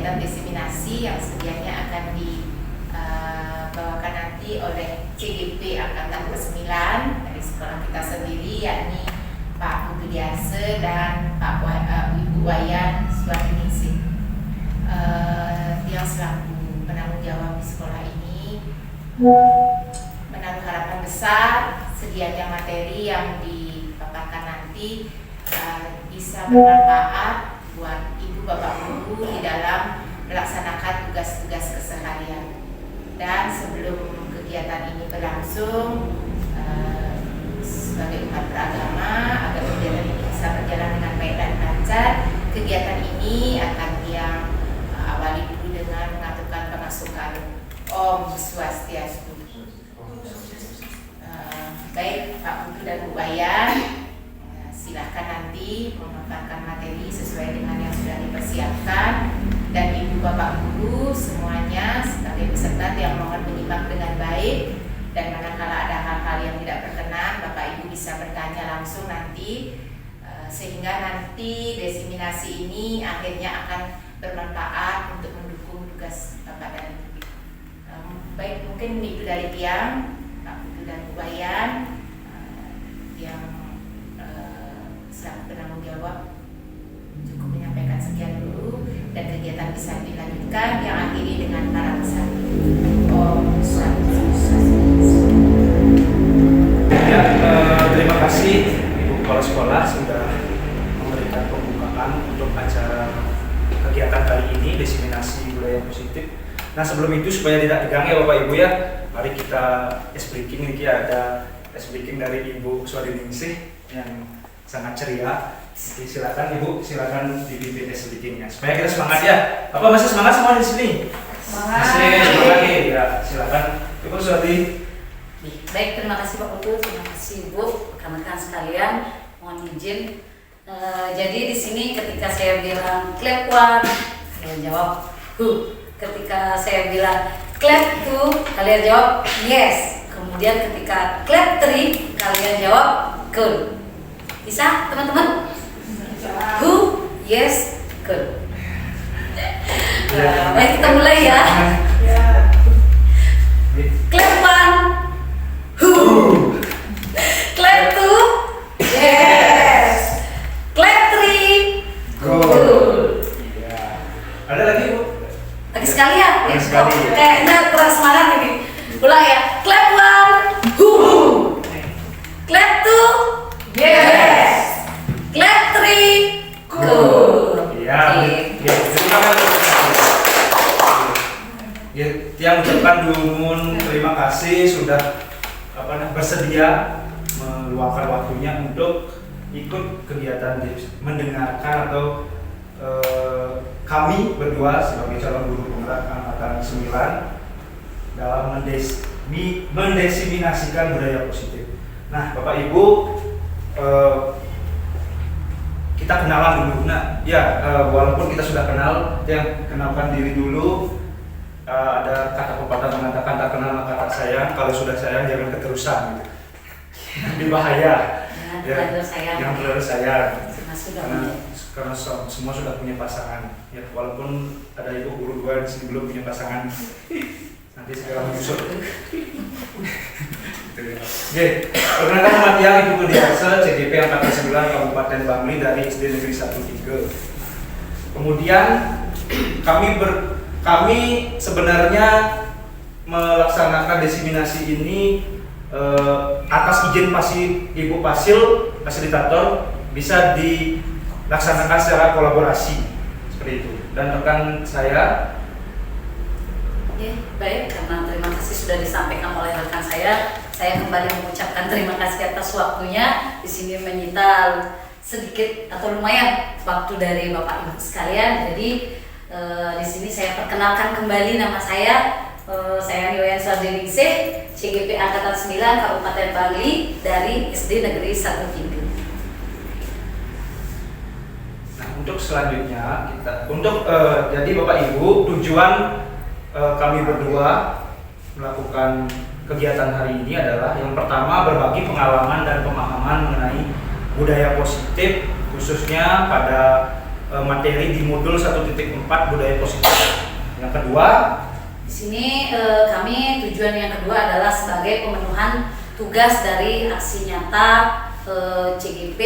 kegiatan diseminasi yang sedianya akan dibawakan nanti oleh CGP Angkatan ke-9 dari sekolah kita sendiri, yakni Pak Putu Diase dan Ibu Wayan Suwardiningsih. Yang selaku penanggung jawab di sekolah ini menaruh harapan besar sedianya materi yang dipaparkan nanti bisa bermanfaat buat ibu bapak guru di dalam melaksanakan tugas-tugas keseharian. Dan sebelum kegiatan ini berlangsung, sebagai umat beragama agar kegiatan ini bisa berjalan dengan baik dan lancar, kegiatan ini akan yang awali dulu dengan mengaturkan pemasukan Om Swastiastu. Baik Pak Putu dan Bu Wayan, silahkan nanti memaparkan materi sesuai dengan yang sudah dipersiapkan, dan ibu bapak guru semuanya sebagai peserta yang mohon menyimak dengan baik, dan manakala ada hal-hal yang tidak berkenan bapak ibu bisa bertanya langsung nanti, sehingga nanti diseminasi ini akhirnya akan bermanfaat untuk mendukung tugas bapak dan ibu. Baik, mungkin itu dari Tiang, Pak Putu dan Bu Wayan yang selaku penanggung jawab cukup menyampaikan sekian dulu, dan kegiatan bisa dilanjutkan yang akhiri dengan para pesan. Om Swastiastu. Ya, terima kasih Ibu Kepala Sekolah sudah memberikan pembukaan untuk acara kegiatan kali ini, diseminasi budaya positif. Nah, sebelum itu supaya tidak tegang ya Bapak Ibu ya, mari kita ice breaking. Ini ada ice breaking dari Ibu Suwardiningsih yang sangat ceria. Jadi silakan Ibu, silakan dipimpin ice breakingnya supaya kita semangat ya. Apa masih semangat semua di sini? Semangat. Masih semangat nih. Ya, silakan Ibu Suwardi. Baik, terima kasih Pak Putu, terima kasih Ibu, rekan-rekan sekalian. Mohon izin. Jadi di sini ketika saya bilang clap one, kalian jawab who. Ketika saya bilang clap two, kalian jawab yes. Kemudian ketika clap three, kalian jawab good. Bisa teman-teman? Who, yes, good. Baik, kita mulai ya. Clap one, who. Clap two, yes. Clap three, good. Ada lagi Bu? Lagi sekali ya? Lagi sekali. Kayaknya kurang semangat ini. Ulang ya. Clap one, who. Clap two, yes. Clap three, good. Iya. Ya, terima kasih. Ya, Tiang ucapkan dumun terima kasih sudah bersedia meluangkan waktunya untuk ikut kegiatan mendengarkan atau kami berdua sebagai calon guru penggerak angkatan 9 dalam mendeseminasikan budaya positif. Nah, Bapak Ibu, kita kenalan dulu. Nah, ya walaupun kita sudah kenal, yang kenalkan diri dulu. Ada kata pepatah mengatakan tak kenal maka tak sayang. Kalau sudah sayang jangan keterusan. Gitu. Lebih bahaya. Jangan terlalu sayang. Karena semua sudah punya pasangan. Ya, walaupun ada ibu guru dua di sini belum punya pasangan. Nanti segera menyusul. Oke, perkenalkan nama Tiang Ibu Putu Diase, CGP Angkatan 9 Kabupaten Bangli dari SD Negeri 1 3. Kemudian kami sebenarnya melaksanakan diseminasi ini atas izin Ibu Pasil, fasilitator, bisa dilaksanakan secara kolaborasi seperti itu. Dan rekan saya. Oke, baik, karena terima kasih sudah disampaikan oleh rekan saya kembali mengucapkan terima kasih atas waktunya. Di sini menyita sedikit atau lumayan waktu dari Bapak Ibu sekalian. Jadi di sini saya perkenalkan kembali nama saya. Saya Wayan Suwardiningsih, CGP Angkatan 9 Kabupaten Bangli dari SD Negeri 1 Kindu. Nah, untuk selanjutnya jadi Bapak Ibu, tujuan kami berdua melakukan kegiatan hari ini adalah yang pertama berbagi pengalaman dan pemahaman mengenai budaya positif, khususnya pada materi di modul 1.4 budaya positif. Yang kedua, di sini kami tujuan yang kedua adalah sebagai pemenuhan tugas dari aksi nyata CGP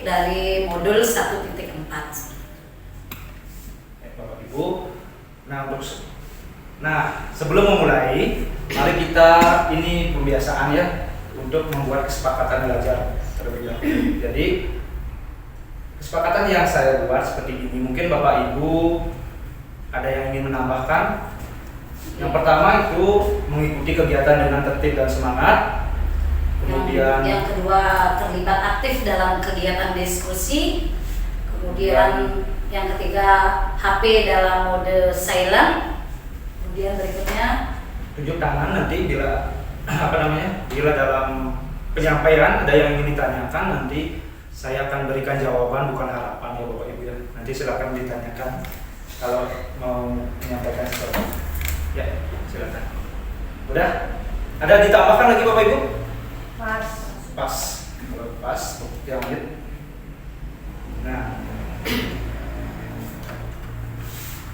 dari modul 1.4. Bapak Ibu, sebelum memulai, mari kita ini pembiasaan ya untuk membuat kesepakatan belajar terlebih dahulu. Jadi kesepakatan yang saya buat seperti ini, mungkin Bapak Ibu ada yang ingin menambahkan. Yang pertama itu mengikuti kegiatan dengan tertib dan semangat. Kemudian yang kedua terlibat aktif dalam kegiatan diskusi. Kemudian yang ketiga HP dalam mode silent. Kemudian berikutnya tunjuk tangan nanti bila bila dalam penyampaian ada yang ingin ditanyakan, nanti saya akan berikan jawaban, bukan harapan ya Bapak Ibu ya. Nanti silakan ditanyakan kalau mau menyampaikan sesuatu. Ya, silakan. Udah? Ada ditambahkan lagi Bapak Ibu? Pas. Yang lanjut.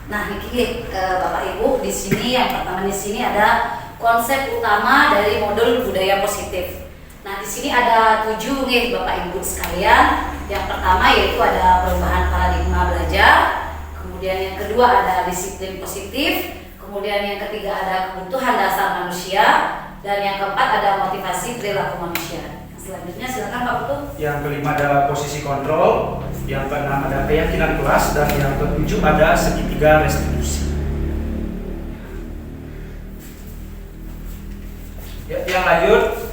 Nah, Niki, Bapak Ibu, di sini yang pertama di sini ada konsep utama dari modul budaya positif. Nah, di sini ada 7 nih Bapak Ibu sekalian. Yang pertama yaitu ada perubahan paradigma belajar. Kemudian yang kedua ada disiplin positif. Kemudian yang ketiga ada kebutuhan dasar manusia. Dan yang keempat ada motivasi perilaku manusia. Selanjutnya silakan Pak Putu. Yang kelima ada posisi kontrol. Yang keenam ada keyakinan kelas, dan yang ketujuh ada segitiga restitusi. Ya, yang lanjut.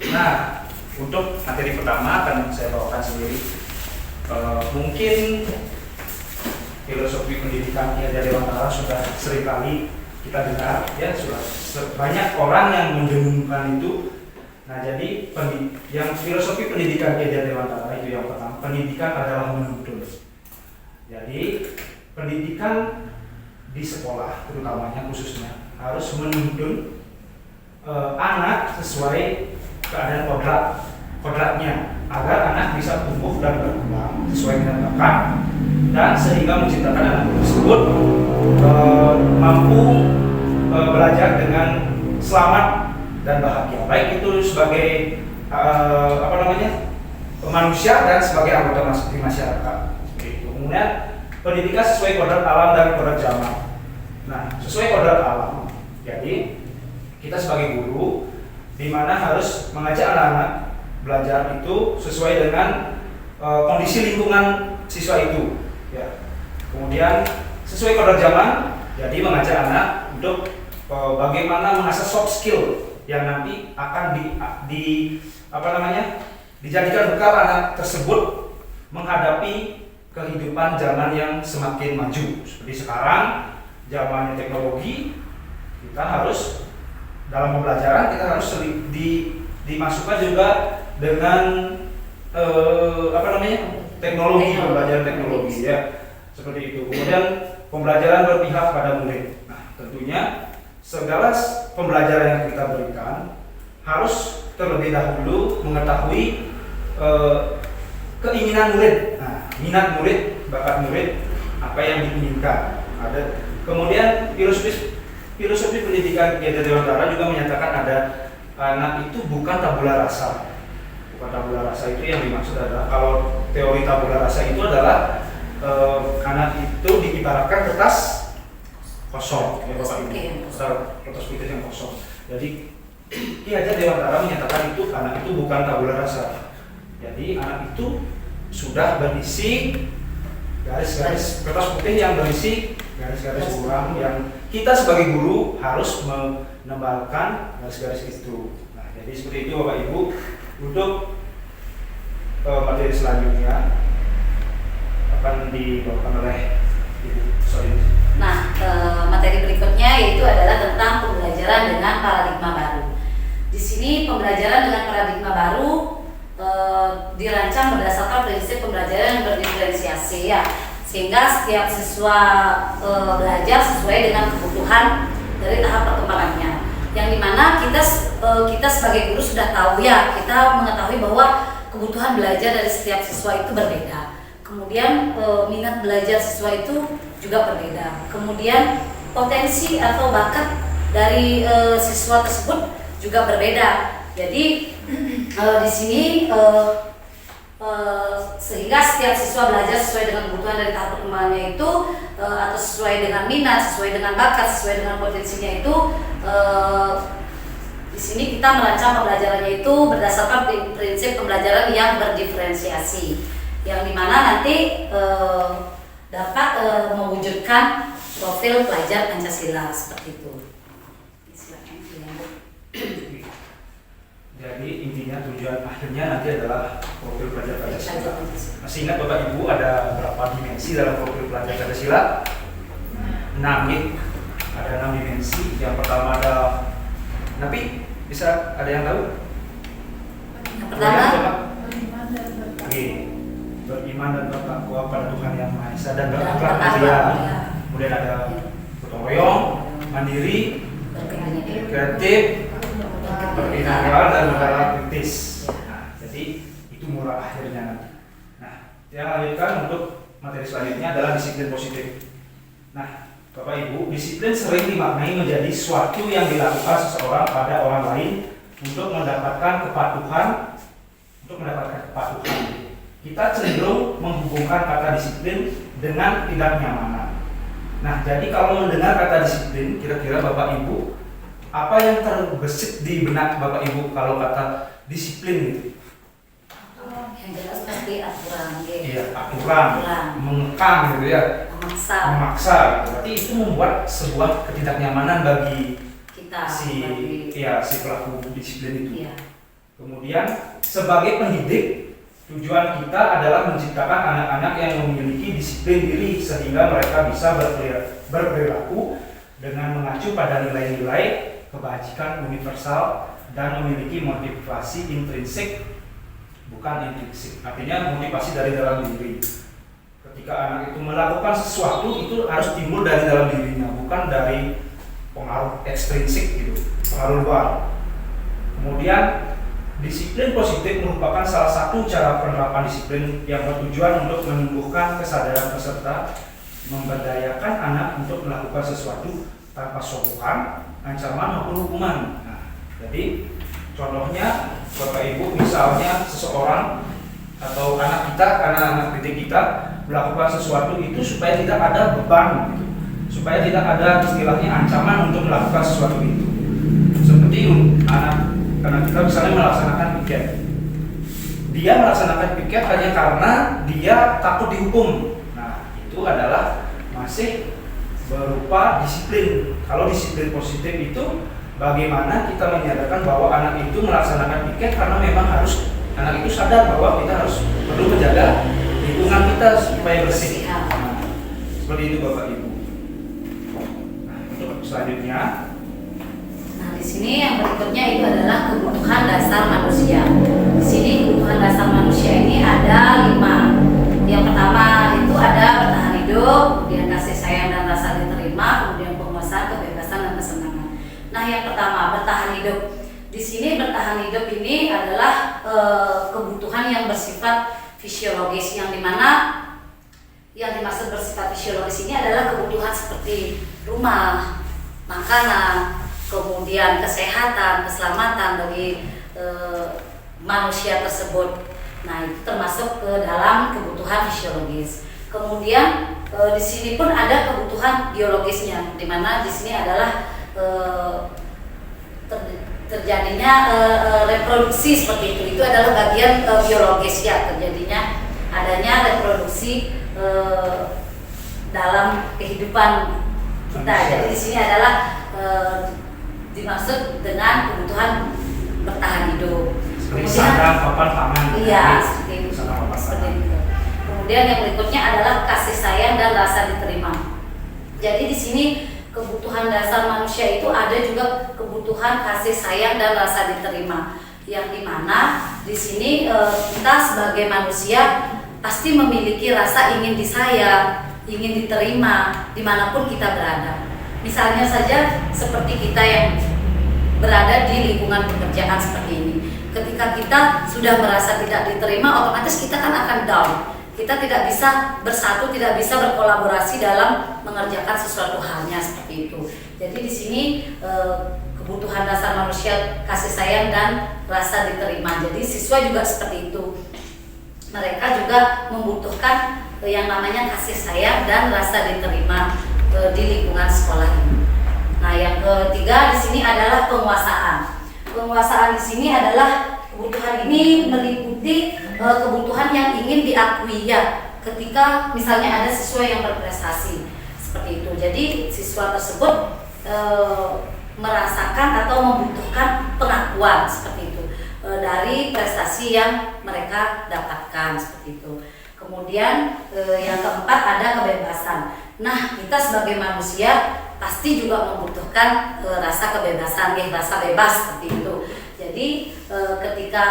Nah, untuk materi pertama akan saya bawakan sendiri. Mungkin filosofi pendidikan Ki Hajar Dewantara sudah seringkali kita dengar, ya sudah banyak orang yang mendengungkan itu. Nah, jadi yang filosofi pendidikan Ki Hajar Dewantara itu yang pertama, pendidikan adalah menuntun. Jadi pendidikan di sekolah terutamanya khususnya harus menuntun anak sesuai keadaan kodratnya, agar anak bisa tumbuh dan berkembang sesuai dengan bakat, dan sehingga menciptakan anak tersebut mampu belajar dengan selamat dan bahagia, baik itu sebagai manusia dan sebagai anggota di masyarakat. Kemudian pendidikan sesuai kodrat alam dan kodrat zaman. Nah, sesuai kodrat alam, jadi kita sebagai guru di mana harus mengajak anak-anak belajar itu sesuai dengan kondisi lingkungan siswa itu. Ya. Kemudian sesuai kodrat zaman, jadi mengajak anak untuk bagaimana mengasah soft skill yang nanti akan dijadikan bekal anak tersebut menghadapi kehidupan zaman yang semakin maju. Seperti sekarang zamannya teknologi, kita harus dalam pembelajaran kita harus dimasukkan juga dengan teknologi, pembelajaran teknologi ya, seperti itu. Kemudian pembelajaran berpihak pada murid. Nah, tentunya segala pembelajaran yang kita berikan harus terlebih dahulu mengetahui keinginan murid. Nah, minat murid, bakat murid, apa yang diinginkan. Kemudian filosofi pendidikan Ki Hajar Dewantara juga menyatakan ada anak itu bukan tabula rasa. Bukan tabula rasa itu yang dimaksud adalah, kalau teori tabula rasa itu adalah anak itu diibaratkan kertas kosong, ya Bapak Ibu, kertas putih yang kosong. Jadi Ki Hajar Dewantara menyatakan itu anak itu bukan tabula rasa. Jadi anak itu sudah berisi garis-garis kertas putih yang berisi garis-garis buram yang kita sebagai guru harus menebalkan garis-garis itu. Nah, jadi seperti itu Bapak Ibu. Untuk materi selanjutnya akan dibawakan oleh Ibu Sorin. Nah, materi berikutnya yaitu adalah tentang pembelajaran dengan paradigma baru. Di sini pembelajaran dengan paradigma baru dirancang berdasarkan prinsip pembelajaran yang berdiferensiasi ya, sehingga setiap siswa belajar sesuai dengan kebutuhan dari tahap perkembangannya. Yang dimana kita sebagai guru sudah tahu ya, kita mengetahui bahwa kebutuhan belajar dari setiap siswa itu berbeda. Kemudian minat belajar siswa itu juga berbeda. Kemudian potensi atau bakat dari siswa tersebut juga berbeda. Jadi di sini sehingga setiap siswa belajar sesuai dengan kebutuhan dari tahap perkembangannya itu atau sesuai dengan minat, sesuai dengan bakat, sesuai dengan potensinya itu. Di sini kita merancang pembelajarannya itu berdasarkan prinsip pembelajaran yang berdiferensiasi, yang dimana nanti dapat mewujudkan profil pelajar Pancasila seperti itu. Jadi intinya tujuan akhirnya nanti adalah profil pelajar Pancasila. Masih ingat Bapak Ibu ada berapa dimensi dalam profil pelajar Pancasila? 6 nih. Ada 6 dimensi. Yang pertama ada Nabi, bisa ada yang tahu? Yang pertama Oke. Beriman dan bertakwa pada Tuhan Yang Maha Esa dan Yang berakhlak pertama, mulia. ya. Kemudian ada gotong royong, mandiri, kreatif, berintegral dan negara kritis. Nah, jadi itu murah akhirnya nanti. Nah, yang lanjutkan untuk materi selanjutnya adalah disiplin positif. Nah, Bapak Ibu, disiplin sering dimaknai menjadi suatu yang dilakukan seseorang pada orang lain untuk mendapatkan kepatuhan. Kita cenderung menghubungkan kata disiplin dengan tindak nyamanan. Nah, jadi kalau mendengar kata disiplin, kira-kira Bapak Ibu, apa yang terbesit di benak Bapak Ibu kalau kata disiplin gitu? yang jelas pasti aturan. Iya, aturan, mengekang gitu ya, memaksa gitu. Berarti itu membuat sebuah ketidaknyamanan bagi kita, si pelaku disiplin itu. Iya. Kemudian sebagai pendidik, tujuan kita adalah menciptakan anak-anak yang memiliki disiplin diri sehingga mereka bisa berperilaku dengan mengacu pada nilai-nilai kebajikan universal dan memiliki motivasi intrinsik bukan intrinsik. Artinya motivasi dari dalam diri. Ketika anak itu melakukan sesuatu itu harus timbul dari dalam dirinya, bukan dari pengaruh ekstrinsik gitu, pengaruh luar. Kemudian disiplin positif merupakan salah satu cara penerapan disiplin yang bertujuan untuk menumbuhkan kesadaran peserta, memberdayakan anak untuk melakukan sesuatu tanpa sokongan, ancaman maupun hukuman. Nah, jadi contohnya Bapak Ibu, misalnya seseorang atau anak kita, anak-anak didik kita melakukan sesuatu itu supaya tidak ada beban, gitu. Supaya tidak ada istilahnya ancaman untuk melakukan sesuatu itu. Seperti anak kita misalnya melaksanakan piket, dia melaksanakan piket hanya karena dia takut dihukum. Nah, itu adalah masih berupa disiplin. Kalau disiplin positif itu bagaimana kita menyadarkan bahwa anak itu melaksanakan piket karena memang harus, anak itu sadar bahwa kita harus perlu menjaga lingkungan kita supaya bersih. Nah, seperti itu Bapak Ibu. Nah, untuk selanjutnya, di sini yang berikutnya itu adalah kebutuhan dasar manusia. Di sini kebutuhan dasar manusia ini ada 5. Yang pertama itu ada bertahan hidup, kemudian kasih sayang dan rasa diterima, kemudian penguasaan, kebebasan dan kesenangan. Nah, yang pertama bertahan hidup. Di sini bertahan hidup ini adalah kebutuhan yang bersifat fisiologis, yang dimana yang dimaksud bersifat fisiologis ini adalah kebutuhan seperti rumah, makanan, kemudian kesehatan, keselamatan bagi manusia tersebut. Nah, itu termasuk ke dalam kebutuhan fisiologis. Kemudian di sini pun ada kebutuhan biologisnya, di mana di sini adalah terjadinya reproduksi seperti itu. Itu adalah bagian biologis ya, terjadinya adanya reproduksi dalam kehidupan kita. Jadi di sini adalah dimaksud dengan kebutuhan bertahan hidup. seperti sandang, papan, pangan. Iya, seperti itu. Sandang, papan, Seperti pangan. itu. Kemudian yang berikutnya adalah kasih sayang dan rasa diterima. Jadi di sini kebutuhan dasar manusia itu ada juga kebutuhan kasih sayang dan rasa diterima. Yang dimana di sini kita sebagai manusia pasti memiliki rasa ingin disayang, ingin diterima dimanapun kita berada. Misalnya saja seperti kita yang berada di lingkungan pekerjaan seperti ini. Ketika kita sudah merasa tidak diterima, otomatis kita kan akan down. kita tidak bisa bersatu, tidak bisa berkolaborasi dalam mengerjakan sesuatu halnya seperti itu. Jadi di sini kebutuhan dasar manusia kasih sayang dan rasa diterima. Jadi siswa juga seperti itu. Mereka juga membutuhkan yang namanya kasih sayang dan rasa diterima di lingkungan sekolah ini. Nah, yang ketiga di sini adalah penguasaan. Penguasaan di sini adalah kebutuhan ini meliputi kebutuhan yang ingin diakui ya ketika misalnya ada siswa yang berprestasi seperti itu. Jadi siswa tersebut merasakan atau membutuhkan pengakuan seperti itu dari prestasi yang mereka dapatkan seperti itu. Kemudian yang keempat ada kebebasan. Nah, kita sebagai manusia pasti juga membutuhkan rasa kebebasan, rasa bebas seperti itu. Jadi ketika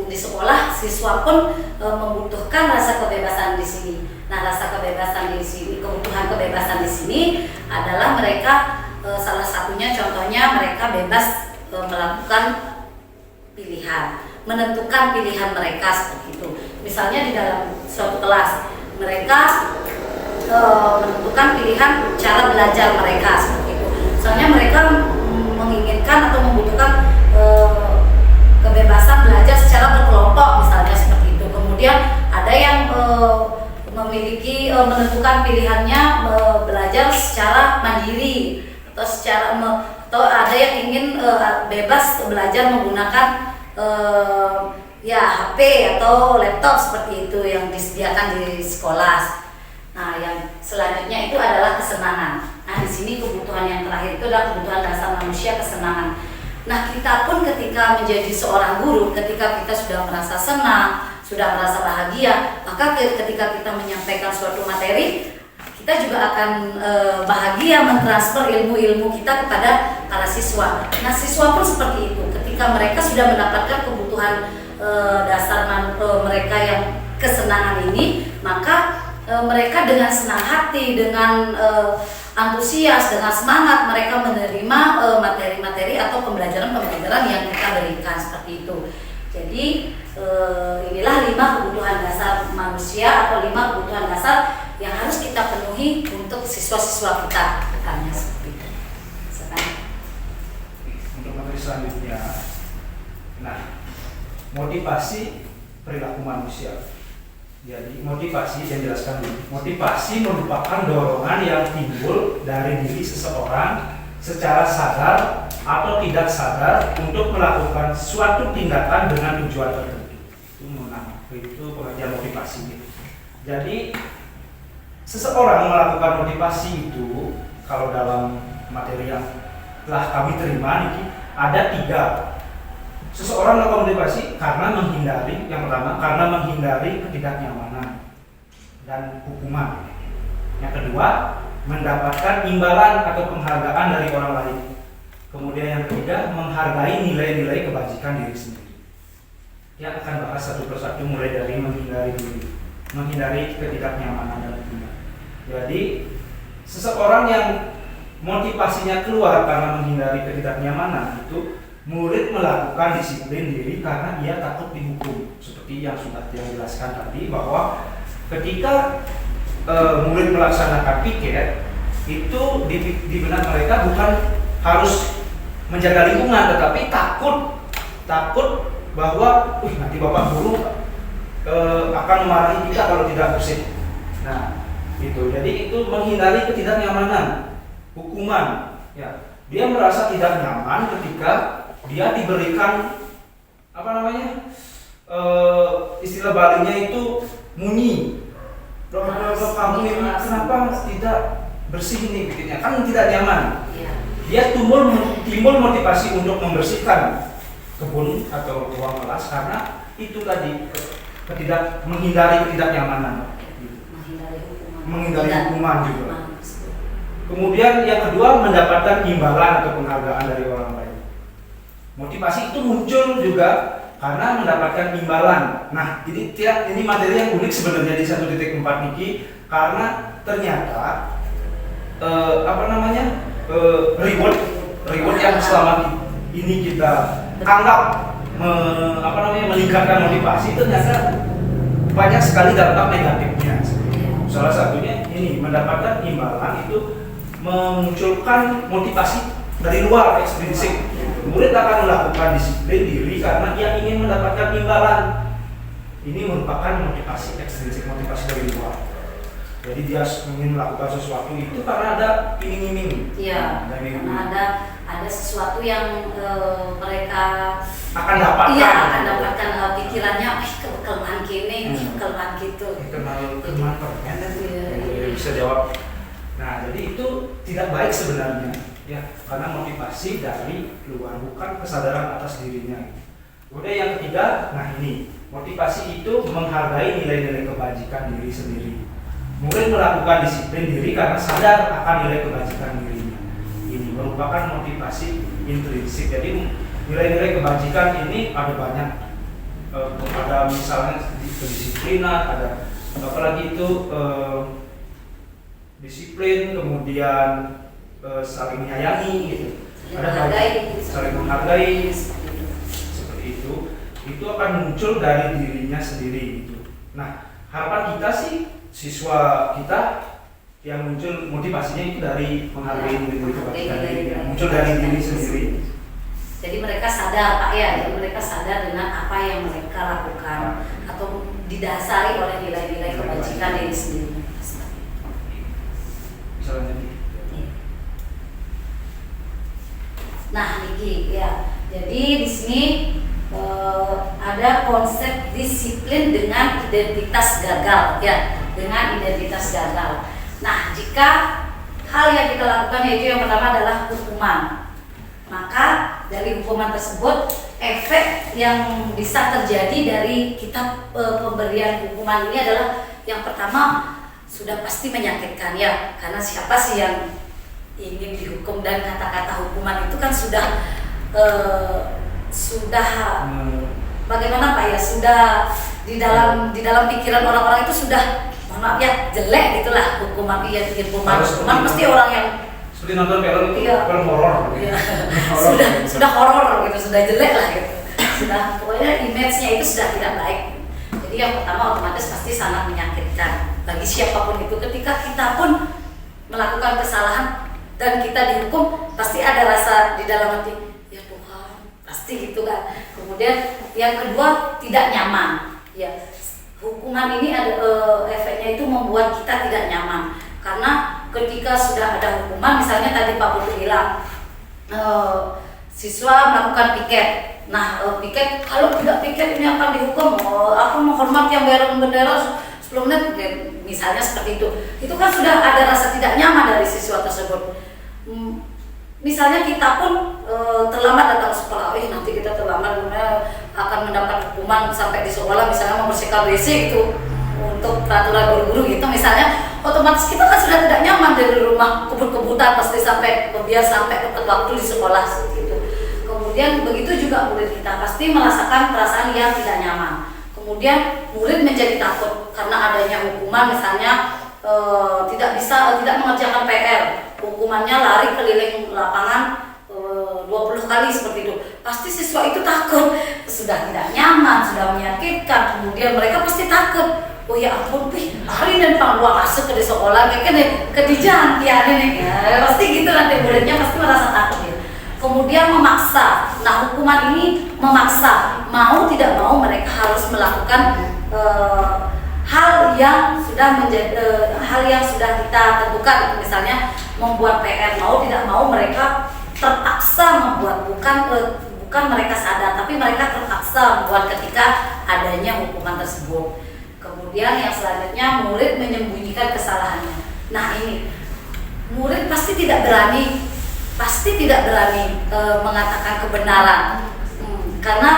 di sekolah siswa pun membutuhkan rasa kebebasan di sini. Nah, rasa kebebasan di sini, kebutuhan kebebasan di sini adalah mereka salah satunya contohnya mereka bebas melakukan pilihan, menentukan pilihan mereka seperti itu. Misalnya di dalam suatu kelas mereka menentukan pilihan cara belajar mereka seperti itu. Soalnya mereka menginginkan atau membutuhkan kebebasan belajar secara berkelompok misalnya seperti itu. Kemudian ada yang memiliki menentukan pilihannya belajar secara mandiri atau ada yang ingin bebas belajar menggunakan ya HP atau laptop seperti itu yang disediakan di sekolah. Nah, yang selanjutnya itu adalah kesenangan. Nah, di sini kebutuhan yang terakhir itu adalah kebutuhan dasar manusia, kesenangan. Nah, kita pun ketika menjadi seorang guru, ketika kita sudah merasa senang, sudah merasa bahagia, maka ketika kita menyampaikan suatu materi, kita juga akan bahagia mentransfer ilmu-ilmu kita kepada para siswa. Nah, siswa pun seperti itu. Ketika mereka sudah mendapatkan kebutuhan dasar mereka yang kesenangan ini, maka mereka dengan senang hati, dengan antusias, dengan semangat mereka menerima materi-materi atau pembelajaran-pembelajaran yang kita berikan seperti itu. Jadi inilah 5 kebutuhan dasar manusia atau 5 kebutuhan dasar yang harus kita penuhi untuk siswa-siswa kita bukannya seperti itu. Untuk materi selanjutnya, nah, motivasi perilaku manusia. Jadi motivasi, saya jelaskan dulu. Motivasi merupakan dorongan yang timbul dari diri seseorang secara sadar atau tidak sadar untuk melakukan suatu tindakan dengan tujuan tertentu. Itu pengertian motivasi. Jadi seseorang melakukan motivasi itu, kalau dalam materi yang telah kami terima ini ada 3. Seseorang melakukan motivasi karena menghindari, yang pertama karena menghindari ketidaknyamanan dan hukuman. Yang kedua, mendapatkan imbalan atau penghargaan dari orang lain. Kemudian yang ketiga, menghargai nilai-nilai kebajikan diri sendiri. Yang akan bahas satu persatu mulai dari menghindari diri, menghindari ketidaknyamanan dan hukuman. Jadi seseorang yang motivasinya keluar karena menghindari ketidaknyamanan itu murid melakukan disiplin diri karena dia takut dihukum. Seperti yang sudah dijelaskan tadi bahwa ketika murid melaksanakan piket itu di benak mereka bukan harus menjaga lingkungan, tetapi takut bahwa nanti bapak guru akan memarahi kita kalau tidak bersih. Nah, itu. Jadi itu menghindari ketidaknyamanan, hukuman. Ya, dia merasa tidak nyaman ketika dia diberikan istilah Balinya itu munyi. Kamu ini kenapa tidak bersih ini pikirnya? Kan tidak nyaman. Dia timbul motivasi untuk membersihkan kebun atau ruang kelas karena itu tadi menghindari ketidaknyamanan. Menghindari hukuman juga. Kemudian yang kedua, mendapatkan imbalan atau penghargaan dari orang lain. Motivasi itu muncul juga karena mendapatkan imbalan. Nah, ini materi yang unik sebenarnya di 1.4 Niki karena ternyata reward yang selama ini kita anggap meningkatkan motivasi ternyata banyak sekali dampak negatifnya. Salah satunya ini mendapatkan imbalan itu memunculkan motivasi dari luar ekstrinsik. Murid akan melakukan disiplin diri karena ia ingin mendapatkan imbalan. Ini merupakan motivasi ekstrinsik, motivasi dari luar. Jadi dia ingin melakukan sesuatu itu karena ada iming-iming. Iya. Karena ada sesuatu yang mereka akan dapatkan. Iya, akan dapatkan pikirannya, kelemahan gini, kelemahan gitu. Kelemahan permen bisa jawab. Nah, jadi itu tidak baik sebenarnya, ya, karena motivasi dari luar, bukan kesadaran atas dirinya. Kemudian yang ketiga, nah ini motivasi itu menghargai nilai-nilai kebajikan diri sendiri. Murid melakukan disiplin diri karena sadar akan nilai kebajikan dirinya. Ini merupakan motivasi intrinsik. Jadi nilai-nilai kebajikan ini ada banyak. Ada misalnya kedisiplinan, ada apalagi itu disiplin, kemudian saling menyayangi gitu. Ada banyak, saling menghargai seperti itu akan muncul dari dirinya sendiri gitu. Nah, harapan kita sih siswa kita yang muncul motivasinya itu dari menghargai nilai kebajikan diri, yang muncul dari diri sendiri. Jadi mereka sadar Pak ya, jadi mereka sadar dengan apa yang mereka lakukan atau didasari oleh nilai-nilai kebajikan diri sendiri. Nah, Niki ya. Jadi di sini ada konsep disiplin dengan identitas gagal ya, dengan identitas gagal. Nah, jika hal yang kita lakukan yaitu yang pertama adalah hukuman, maka dari hukuman tersebut efek yang bisa terjadi dari kita pemberian hukuman ini adalah yang pertama sudah pasti menyakitkan ya, karena siapa sih yang ingin dihukum, dan kata-kata hukuman itu kan sudah bagaimana Pak ya, sudah di dalam pikiran orang-orang itu sudah, mohon maaf ya, jelek gitulah hukuman. Hukuman pasti orang yang seperti nonton film itu, iya, film horor. Iya. sudah horor gitu, sudah jelek lah gitu. Sudah pokoknya image-nya itu sudah tidak baik. Jadi yang pertama otomatis pasti sangat menyakitkan bagi siapapun itu. Ketika kita pun melakukan kesalahan dan kita dihukum, pasti ada rasa di dalam hati, ya Tuhan, pasti gitu kan. Kemudian yang kedua, tidak nyaman. Ya, hukuman ini ada efeknya itu membuat kita tidak nyaman. Karena ketika sudah ada hukuman, misalnya tadi Pak Putu bilang siswa melakukan piket. Nah, piket, kalau tidak piket ini akan dihukum. Aku menghormat yang bendera 10 menit, misalnya seperti itu. Itu kan sudah ada rasa tidak nyaman dari siswa tersebut. Misalnya kita pun terlambat datang sekolah, nanti kita terlambat akan mendapat hukuman sampai di sekolah, misalnya membersihkan WC gitu untuk peraturan guru-guru gitu misalnya, otomatis kita kan sudah tidak nyaman dari rumah, kebut-kebutan pasti sampai tepat waktu di sekolah gitu. Kemudian begitu juga murid kita pasti merasakan perasaan yang tidak nyaman. Kemudian murid menjadi takut karena adanya hukuman, misalnya tidak mengerjakan PR, hukumannya lari keliling lapangan 20 kali seperti itu. Pasti siswa itu takut, sudah tidak nyaman, sudah menyakitkan. Kemudian mereka pasti takut. Oh ya ampun, hari dan panggung masuk ke sekolah kayak kedijan ya ini. Pasti gitu nanti muridnya pasti merasa takut ya. Kemudian memaksa. Nah, hukuman ini memaksa, mau tidak mau mereka harus melakukan hal yang sudah kita tentukan, misalnya membuat PR, mau tidak mau mereka terpaksa membuat, bukan mereka sadar, tapi mereka terpaksa membuat ketika adanya hukuman tersebut. Kemudian yang selanjutnya, murid menyembunyikan kesalahannya. Nah ini, murid pasti tidak berani mengatakan kebenaran, karena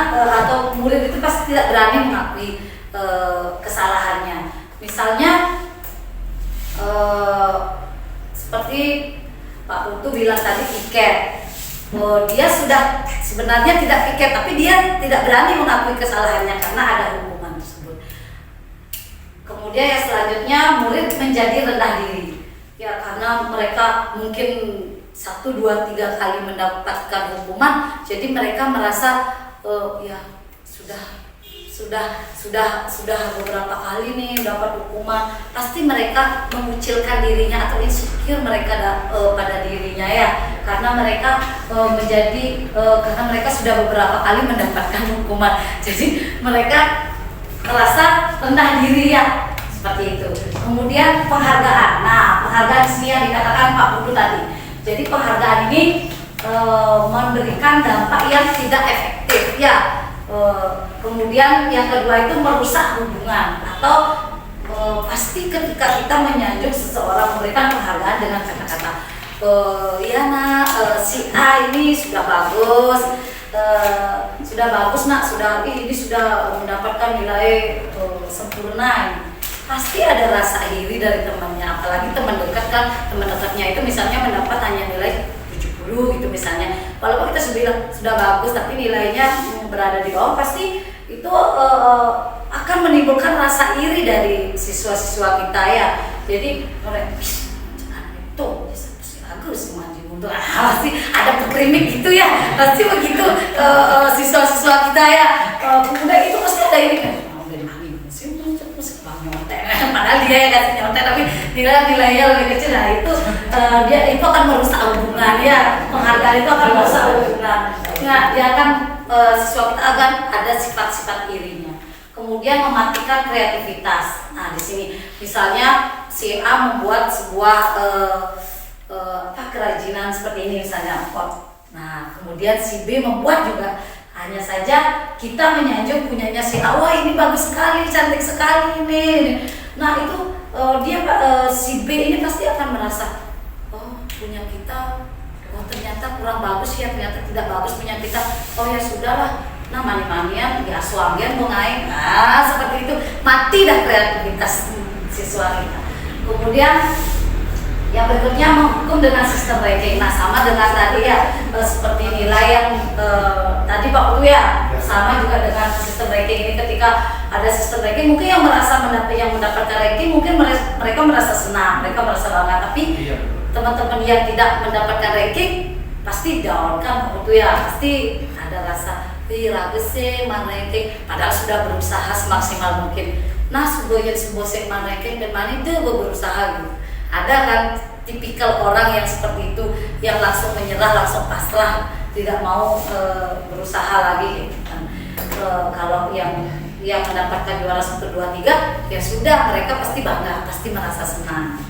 atau murid itu pasti tidak berani mengakui kesalahannya. Misalnya seperti Pak Putu bilang tadi piket, dia sudah sebenarnya tidak piket, tapi dia tidak berani mengakui kesalahannya karena ada hukuman tersebut. Kemudian yang selanjutnya, murid menjadi rendah diri ya, karena mereka mungkin 1, 2, 3 kali mendapatkan hukuman, jadi mereka merasa ya sudah sudah beberapa kali nih dapat hukuman, pasti mereka mengucilkan dirinya atau insecure mereka pada dirinya ya, karena mereka karena mereka sudah beberapa kali mendapatkan hukuman, jadi mereka merasa rendah diri ya, seperti itu. Kemudian penghargaan, nah penghargaan sini yang dikatakan Pak Putu tadi, jadi penghargaan ini memberikan dampak yang tidak efektif ya. Kemudian yang kedua itu merusak hubungan, atau pasti ketika kita menyanjung seseorang, memberikan penghargaan dengan kata-kata ya nak, si A ini sudah bagus, nak, ini sudah mendapatkan nilai sempurna. Pasti ada rasa iri dari temannya, apalagi teman dekat kan, teman dekatnya itu misalnya mendapat hanya nilai 70 gitu misalnya. Walaupun kita sudah bagus tapi nilainya berada di bawah, pasti itu akan menimbulkan rasa iri dari siswa-siswa kita ya. Jadi mereka itu bagus maju untuk pasti ada pekrimik gitu ya, pasti begitu siswa-siswa kita ya. Kemudian itu pasti ada ini kan, padahal dia yang kasih nyontek tapi nilainya lebih kecil. Nah itu dia akan merusak hubungan ya, penghargaan itu akan merusak hubungan. Nah, dia akan siswa kita akan ada sifat-sifat irinya. Kemudian mematikan kreativitas. Nah di sini misalnya si A membuat sebuah kerajinan seperti ini misalnya pot. Nah kemudian si B membuat juga. Hanya saja kita menyanjung punyanya si A, wah ini bagus sekali, cantik sekali ini. Nah itu si B ini pasti akan merasa, oh punya kita, oh ternyata kurang bagus ya, ternyata tidak bagus punya kita. Oh ya sudahlah, nah mani-manian ya suamian mau ngain. Nah seperti itu, mati dah kreativitas siswa kita. Kemudian yang berikutnya menghukum dengan sistem ranking. Nah sama dengan tadi ya, seperti nilai yang tadi Pak Putu ya, sama juga dengan sistem ranking ini. Ketika ada sistem ranking, mungkin yang mendapatkan ranking mungkin mereka merasa senang, mereka merasa bangga. Tapi teman-teman yang tidak mendapatkan ranking pasti down kan Pak Putu ya, pasti ada rasa ragu sih man ranking, padahal sudah berusaha semaksimal mungkin. Nah sebuah man ranking dan mana itu berusaha gitu. Ada kan tipikal orang yang seperti itu, yang langsung menyerah, langsung pasrah, tidak mau berusaha lagi gitu kan. Kalau yang mendapatkan juara 1, 2, 3 ya sudah, mereka pasti bangga, pasti merasa senang.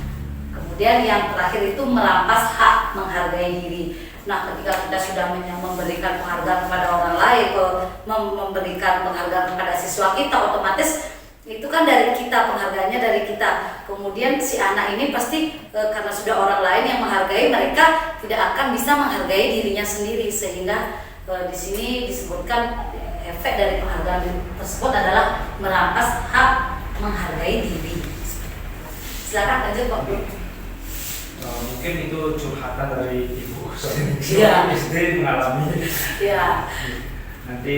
Kemudian yang terakhir itu merampas hak menghargai diri. Nah ketika kita sudah memberikan penghargaan kepada orang lain, memberikan penghargaan kepada siswa kita, otomatis itu kan dari kita, penghargaannya dari kita. Kemudian si anak ini pasti karena sudah orang lain yang menghargai, mereka tidak akan bisa menghargai dirinya sendiri, sehingga di sini disebutkan efek dari penghargaan tersebut adalah merampas hak menghargai diri. Silakan lanjut Pak. Mungkin itu curhatan dari ibu, Iya. SD mengalami. Iya. Nanti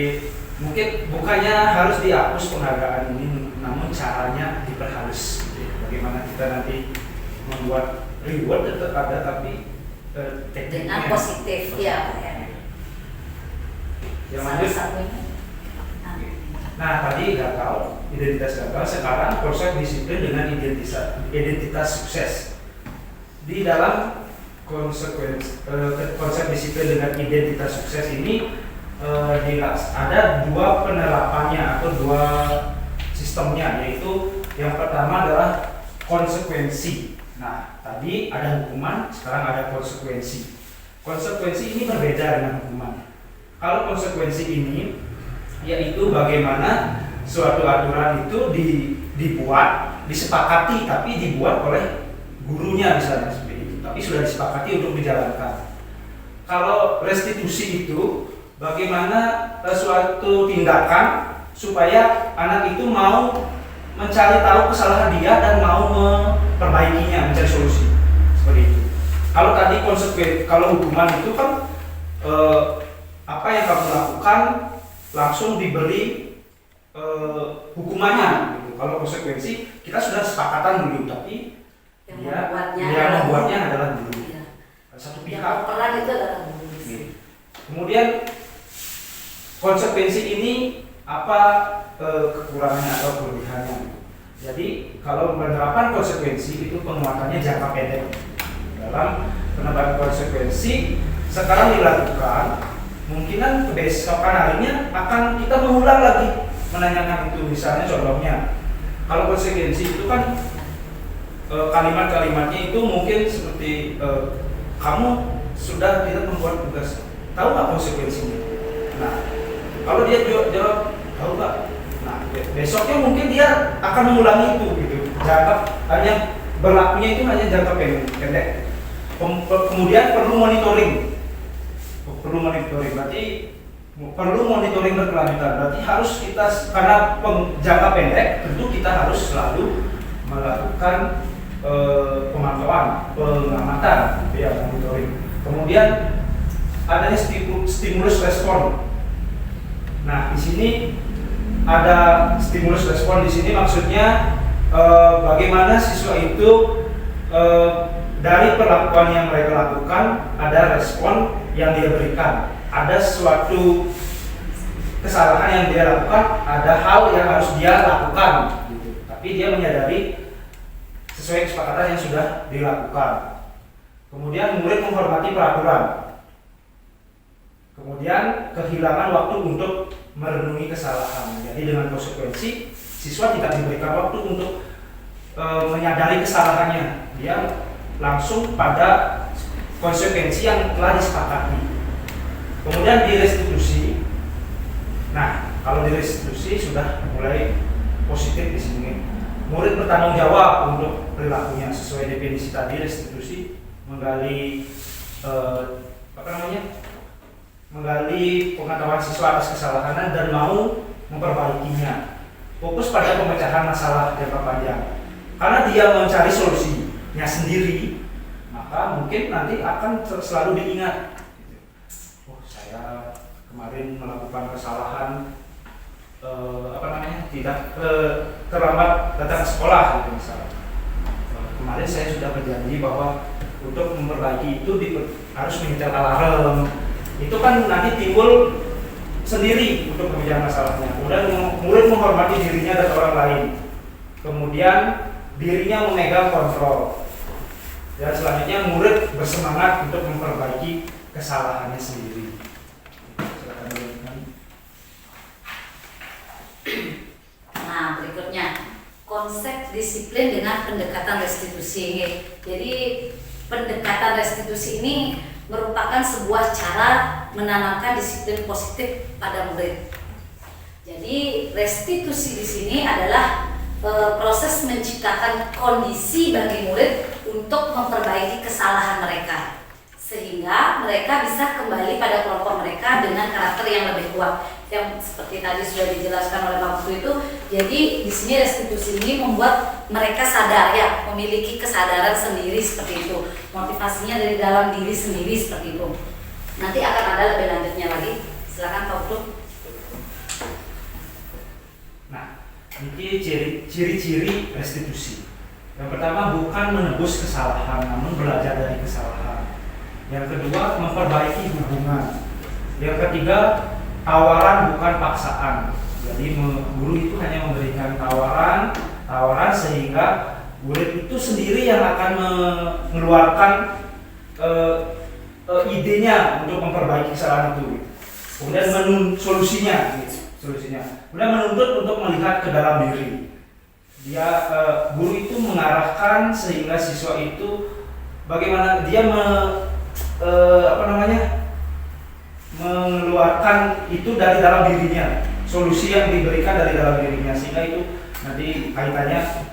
mungkin bukannya harus dihapus penghargaan ini, namun caranya diperhalus. Bagaimana kita nanti membuat reward tetap ada, tapi tekniknya dengan positif ya. Yang lanjut. Nah tadi gagal, identitas gagal. Sekarang konsep disiplin dengan identitas sukses. Di dalam konsep disiplin dengan identitas sukses ini ada dua penerapannya atau dua sistemnya, yaitu yang pertama adalah konsekuensi. Nah tadi ada hukuman, sekarang ada konsekuensi. Konsekuensi ini berbeda dengan hukuman. Kalau konsekuensi ini yaitu bagaimana suatu aturan itu dibuat, disepakati, tapi dibuat oleh gurunya misalnya seperti itu, tapi sudah disepakati untuk dijalankan. Kalau restitusi itu bagaimana suatu tindakan supaya anak itu mau mencari tahu kesalahan dia dan mau memperbaikinya, mencari solusi seperti itu. Kalau tadi kalau hukuman itu kan apa yang kamu lakukan langsung diberi hukumannya. Gitu. Kalau konsekuensi kita sudah sepakatan dulu, tapi yang membuatnya adalah guru. Iya. Satu Yang pihak. peran itu adalah guru. Kemudian konsekuensi ini apa kelebihannya. Jadi kalau penerapan konsekuensi itu penguatannya jangka pendek. Dalam penerapan konsekuensi sekarang dilakukan, kemungkinan kebesokan harinya akan kita mengulang lagi menanyakan itu. Misalnya contohnya, kalau konsekuensi itu kan kalimat-kalimatnya itu mungkin seperti kamu sudah tidak membuat tugas, tahu nggak konsekuensinya? Nah, kalau dia jawab tahu nggak, nah besoknya mungkin dia akan mengulangi itu gitu. Hanya berlakunya itu hanya jangka pendek. Kemudian perlu monitoring, berarti perlu monitoring berkelanjutan. Berarti harus kita, karena jangka pendek, tentu kita harus selalu melakukan pemantauan, pengamatan, ya, monitoring. Kemudian adanya stimulus respon. Nah, di sini ada stimulus respon. Di sini maksudnya bagaimana siswa itu dari perlakuan yang mereka lakukan ada respon yang dia berikan. Ada suatu kesalahan yang dia lakukan, ada hal yang harus dia lakukan, gitu. Tapi dia menyadari sesuai kesepakatan yang sudah dilakukan. Kemudian murid menghormati peraturan. Kemudian kehilangan waktu untuk merenungi kesalahan. Jadi dengan konsekuensi siswa tidak diberikan waktu untuk menyadari kesalahannya. Dia langsung pada konsekuensi yang telah disepakati. Kemudian direstitusi. Nah, kalau direstitusi sudah mulai positif di sini. Murid bertanggung jawab untuk perilakunya sesuai definisi tadi. Restitusi menggali menggali pengetahuan siswa atas kesalahan dan mau memperbaikinya. Fokus pada pemecahan masalah jangka panjang. Karena dia mencari solusinya sendiri, maka mungkin nanti akan selalu diingat. Oh, saya kemarin melakukan kesalahan, tidak terlambat datang ke sekolah, gitu misalnya. Kemarin saya sudah berjanji bahwa untuk memperbaiki itu harus menyetel alarm. Itu kan nanti timbul sendiri untuk pemecahan masalahnya. Kemudian murid menghormati dirinya dan orang lain. Kemudian dirinya memegang kontrol. Dan selanjutnya murid bersemangat untuk memperbaiki kesalahannya sendiri. Nah, berikutnya konsep disiplin dengan pendekatan restitusi. Jadi pendekatan restitusi ini merupakan sebuah cara menanamkan disiplin positif pada murid. Jadi restitusi di sini adalah proses menciptakan kondisi bagi murid untuk memperbaiki kesalahan mereka, sehingga mereka bisa kembali pada kelompok mereka dengan karakter yang lebih kuat. Yang seperti tadi sudah dijelaskan oleh Pak Putu itu, jadi di sini restitusi ini membuat mereka sadar, ya, memiliki kesadaran sendiri seperti itu. Motivasinya dari dalam diri sendiri seperti itu. Nanti akan ada lebih lanjutnya lagi. Silakan Pak Putu. Nah, ini ciri-ciri restitusi. Yang pertama, bukan menebus kesalahan, namun belajar dari kesalahan. Yang kedua, memperbaiki hubungan. Yang ketiga, tawaran bukan paksaan. Jadi guru itu hanya memberikan tawaran sehingga murid itu sendiri yang akan mengeluarkan idenya untuk memperbaiki kesalahan itu. Kemudian solusinya. Kemudian menuntut untuk melihat ke dalam diri. Guru itu mengarahkan sehingga siswa itu bagaimana dia mengeluarkan itu dari dalam dirinya, solusi yang diberikan dari dalam dirinya, sehingga itu nanti kaitannya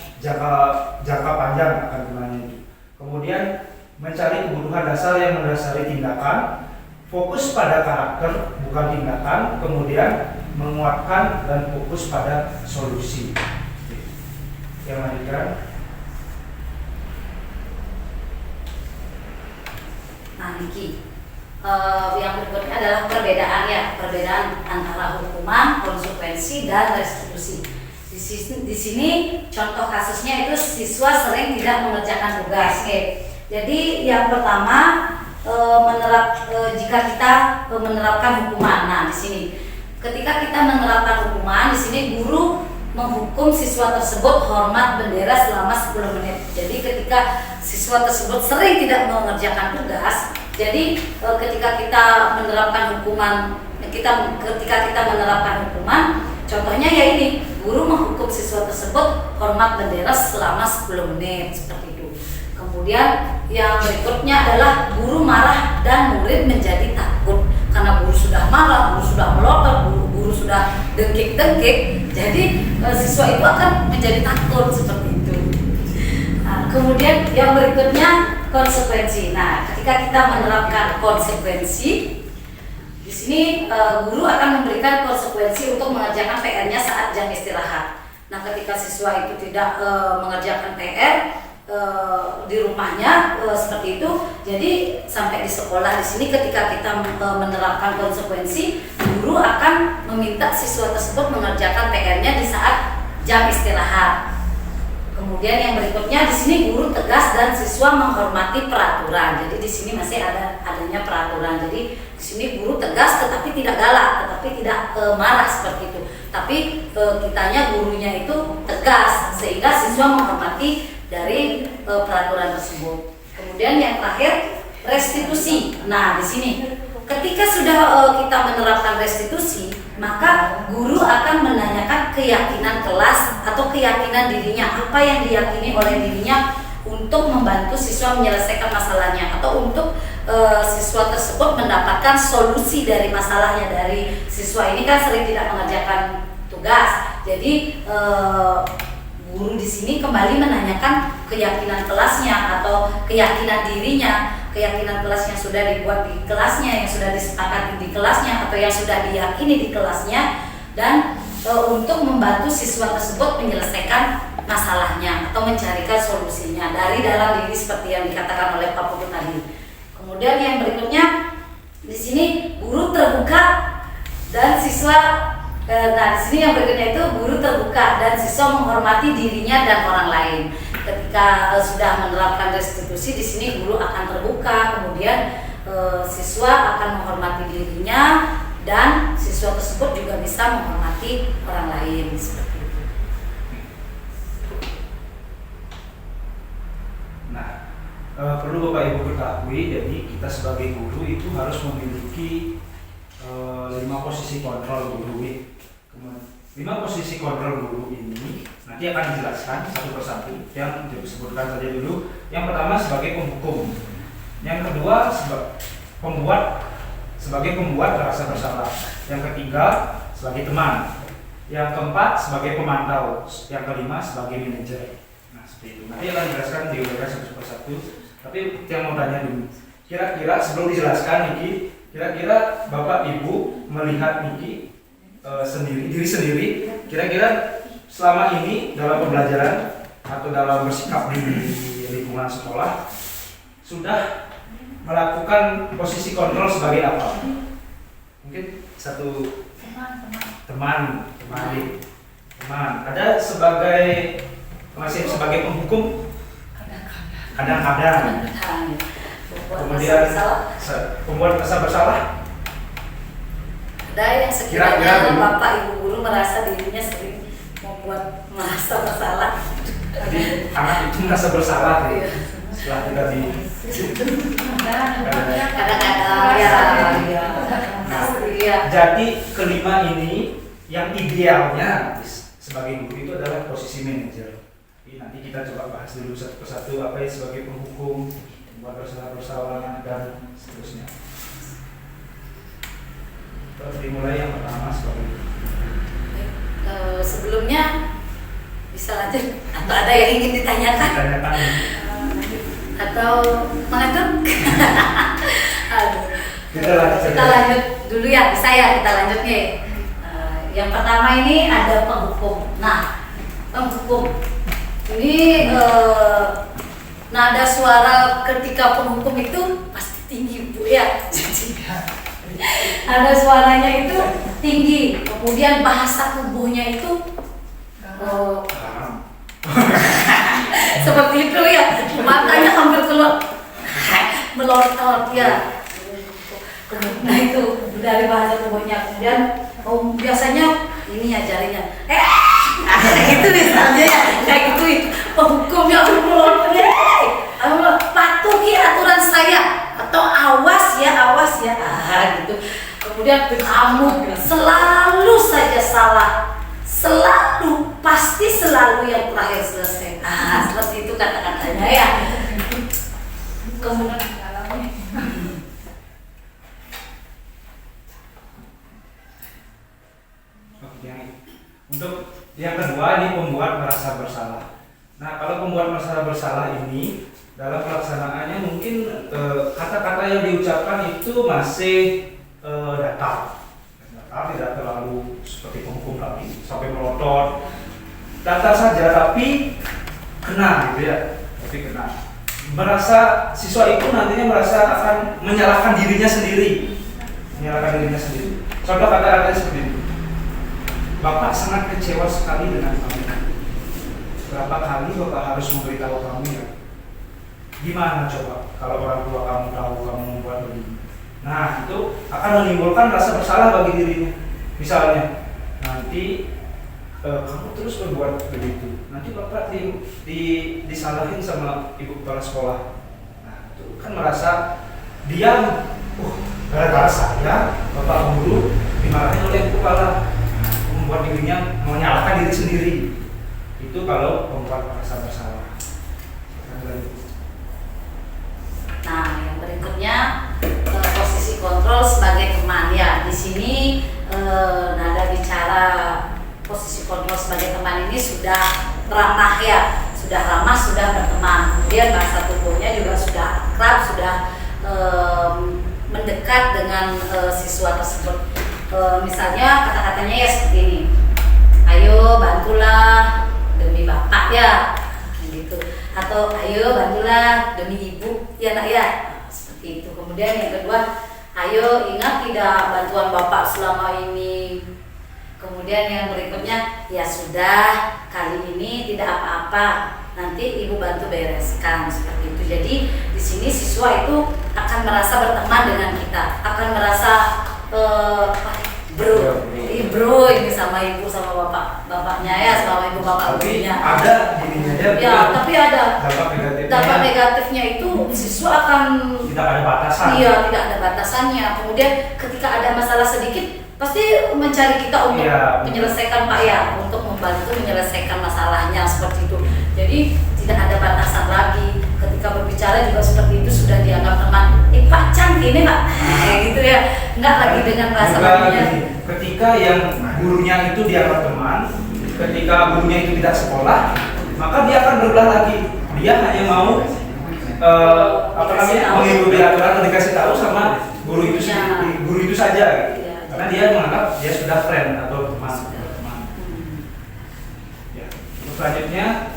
jangka panjang akan gunanya itu. Kemudian mencari kebutuhan dasar yang mendasari tindakan, fokus pada karakter bukan tindakan, kemudian menguatkan dan fokus pada solusi. Yang lanjutkan. Nah, Niki, yang berikutnya adalah perbedaan antara hukuman, konsekuensi, dan restitusi. Di sini contoh kasusnya itu siswa sering tidak mengerjakan tugas. Jadi yang pertama jika kita menerapkan hukuman. Nah, di sini ketika kita menerapkan hukuman, di sini guru menghukum siswa tersebut hormat bendera selama 10 menit. Jadi ketika siswa tersebut sering tidak mengerjakan tugas, jadi ketika kita menerapkan hukuman, contohnya ya ini, guru menghukum siswa tersebut hormat bendera selama 10 menit seperti itu. Kemudian yang berikutnya adalah guru marah dan murid menjadi takut. Karena guru sudah marah, guru sudah melotot, guru sudah dengkik-dengkik, jadi siswa itu akan menjadi takut seperti itu. Nah, kemudian yang berikutnya konsekuensi. Nah, ketika kita menerapkan konsekuensi, di sini guru akan memberikan konsekuensi untuk mengerjakan PR-nya saat jam istirahat. Nah, ketika siswa itu tidak mengerjakan PR di rumahnya seperti itu, jadi sampai di sekolah di sini ketika kita menerapkan konsekuensi, guru akan meminta siswa tersebut mengerjakan PR-nya di saat jam istirahat. Kemudian yang berikutnya di sini guru tegas dan siswa menghormati peraturan. Jadi di sini masih adanya peraturan. Jadi di sini guru tegas tetapi tidak galak, tetapi tidak marah seperti itu. Tapi kitanya gurunya itu tegas sehingga siswa menghormati dari peraturan tersebut. Kemudian yang terakhir restitusi. Nah, di sini ketika sudah kita menerapkan restitusi, maka guru akan menanyakan keyakinan kelas atau keyakinan dirinya, apa yang diyakini oleh dirinya untuk membantu siswa menyelesaikan masalahnya atau untuk siswa tersebut mendapatkan solusi dari masalahnya. Dari siswa ini kan sering tidak mengerjakan tugas, jadi guru di sini kembali menanyakan keyakinan kelasnya atau keyakinan dirinya, keyakinan kelas yang sudah dibuat di kelasnya, yang sudah disepakati di kelasnya atau yang sudah diyakini di kelasnya, dan untuk membantu siswa tersebut menyelesaikan masalahnya atau mencarikan solusinya dari dalam diri seperti yang dikatakan oleh Pak Putu tadi. Kemudian yang berikutnya di sini guru terbuka dan siswa. Nah, di sini yang berikutnya itu guru terbuka dan siswa menghormati dirinya dan orang lain. Ketika sudah menerapkan restitusi, di sini guru akan terbuka, kemudian siswa akan menghormati dirinya dan siswa tersebut juga bisa menghormati orang lain seperti itu. Nah, perlu Bapak Ibu ketahui, jadi kita sebagai guru itu harus memiliki 5 posisi kontrol guru. 5 posisi kontrol guru ini nanti akan dijelaskan satu persatu. Yang disebutkan saja dulu. Yang pertama sebagai penghukum, yang kedua sebagai pembuat rasa bersalah, yang ketiga sebagai teman, yang keempat sebagai pemantau, yang kelima sebagai manajer. Nah, seperti itu. Nanti akan dijelaskan diuraikan satu persatu. Tapi yang mau tanya dulu, kira-kira sebelum dijelaskan Niki, kira-kira Bapak Ibu melihat Niki diri sendiri, kira-kira selama ini dalam pembelajaran atau dalam bersikap di lingkungan sekolah sudah melakukan posisi kontrol sebagai apa? Mungkin satu teman. Ada masih sebagai penghukum, kadang-kadang. Kemudian pembuat rasa bersalah. Ada yang sekiranya Bapak Ibu guru merasa dirinya sering membuat merasa bersalah. Jadi anak itu merasa bersalah setelah tidak di kadang-kadang ya. Jadi kelima ini yang idealnya sebagai guru itu adalah posisi manajer. Nanti kita coba bahas dulu satu persatu apa yang sebagai penghukum, membuat bersalah dan seterusnya. Dimulai yang pertama sebagai sebelumnya bisa lanjut atau ada yang ingin ditanyakan atau mengatur? Kita lanjut dulu ya, bisa ya kita lanjut nih. Yang pertama ini ada penghukum. Nah, penghukum ini nada suara ketika penghukum itu pasti tinggi Bu ya. Ada suaranya itu tinggi, kemudian bahasa tubuhnya itu seperti itu ya, matanya hampir keluar melotot ya. Nah itu dari bahasa tubuhnya. Kemudian biasanya ini ya jarinya Gitu misalnya ya, kayak gitu hukumnya patuhi aturan saya atau awas ya gitu. Kemudian kamu selalu saja salah, selalu, pasti selalu yang terakhir selesai. Seperti itu kata-katanya ya. Kemudian untuk yang kedua ini pembuat merasa bersalah. Nah, kalau pembuat merasa bersalah ini dalam pelaksanaannya mungkin kata-kata yang diucapkan itu masih datar, tidak terlalu seperti penghukum kami sampai melotot, datar saja tapi kena gitu ya, tapi kena. Merasa siswa itu nantinya merasa akan menyalahkan dirinya sendiri, Contoh kata-kata seperti itu. Bapak sangat kecewa sekali dengan kamu. Berapa kali Bapak harus memberitahu kamu ya? Gimana coba kalau orang tua kamu tahu kamu membuat begini? Nah, itu akan menimbulkan rasa bersalah bagi dirinya. Misalnya, nanti kamu terus berbuat begitu. Nanti Bapak disalahin sama ibu kepala sekolah. Nah, itu kan merasa dia, gara-gara saya, Bapak guru dimarahin oleh ibu kepala. Membuat dirinya menyalahkan diri sendiri. Itu kalau membuat merasa bersalah. Nah, yang berikutnya posisi kontrol sebagai teman ya. Di sini nada bicara posisi kontrol sebagai teman ini sudah ramah ya, sudah ramah, sudah berteman. Kemudian bahasa tubuhnya juga sudah akrab, sudah mendekat dengan siswa tersebut. Misalnya kata-katanya ya seperti ini, ayo bantulah demi bapak ya, gitu. Atau ayo bantulah demi ibu ya nak ya, seperti itu. Kemudian yang kedua, ayo ingat tidak bantuan bapak selama ini. Kemudian yang berikutnya, ya sudah kali ini tidak apa-apa, nanti ibu bantu bereskan, seperti itu. Jadi di sini siswa itu akan merasa berteman dengan kita, akan merasa bro ini sama ibu sama bapaknya ya, sama ibu bapak gurunya. Ada dirinya ya, tapi ada dampak negatifnya. Negatifnya itu siswa akan tidak ada batasan. Iya, tidak ada batasannya. Kemudian ketika ada masalah sedikit pasti mencari kita untuk menyelesaikan Pak ya, untuk membantu menyelesaikan masalahnya, seperti itu. Jadi tidak ada batasan lagi. Ketika berbicara juga seperti itu, sudah dianggap teman. Pak Cang ini Pak, gitu ya. Enggak lagi dengan rasa lainnya. Ketika yang gurunya itu dianggap teman, ketika gurunya itu tidak sekolah, maka dia akan berubah lagi. Dia hanya mau mengikuti aturan yang dikasih tahu sama guru itu guru itu saja. Karena dia menganggap dia sudah friend atau teman. Ya. Selanjutnya,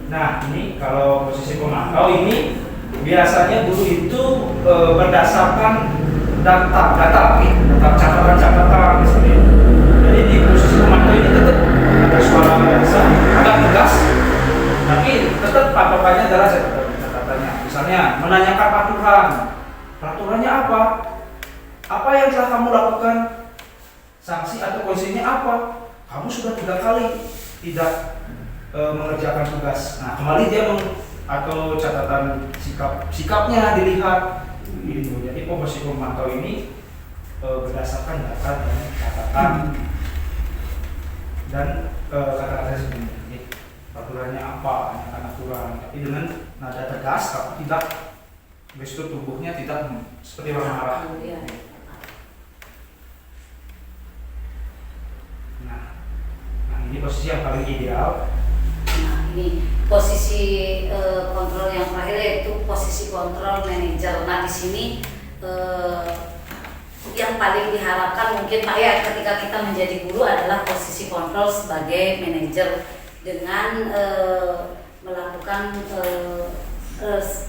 nah ini kalau posisi pemantau ini biasanya guru itu berdasarkan data catatan misalnya. Jadi di posisi pemantau ini tetap ada suara biasa, agak tegas, tapi tetap patokannya adalah catatannya. Misalnya menanyakan peraturannya apa? Apa yang telah kamu lakukan? Sanksi atau kondisinya apa? Kamu sudah 3 kali tidak mengerjakan tugas. Nah, kembali dia atau catatan sikapnya dilihat. Jadi posisi pemantau ini berdasarkan data dan catatan dan kata-kata sebenarnya. Aturannya apa? Tanyakan aturan, tapi dengan nada tegas, tapi tidak gestur tubuhnya tidak seperti orang marah. Nah, ini posisi yang paling ideal. Nah, ini posisi kontrol yang terakhir, yaitu posisi kontrol manajer. Nah, di sini yang paling diharapkan mungkin Pak ya, ketika kita menjadi guru adalah posisi kontrol sebagai manajer dengan melakukan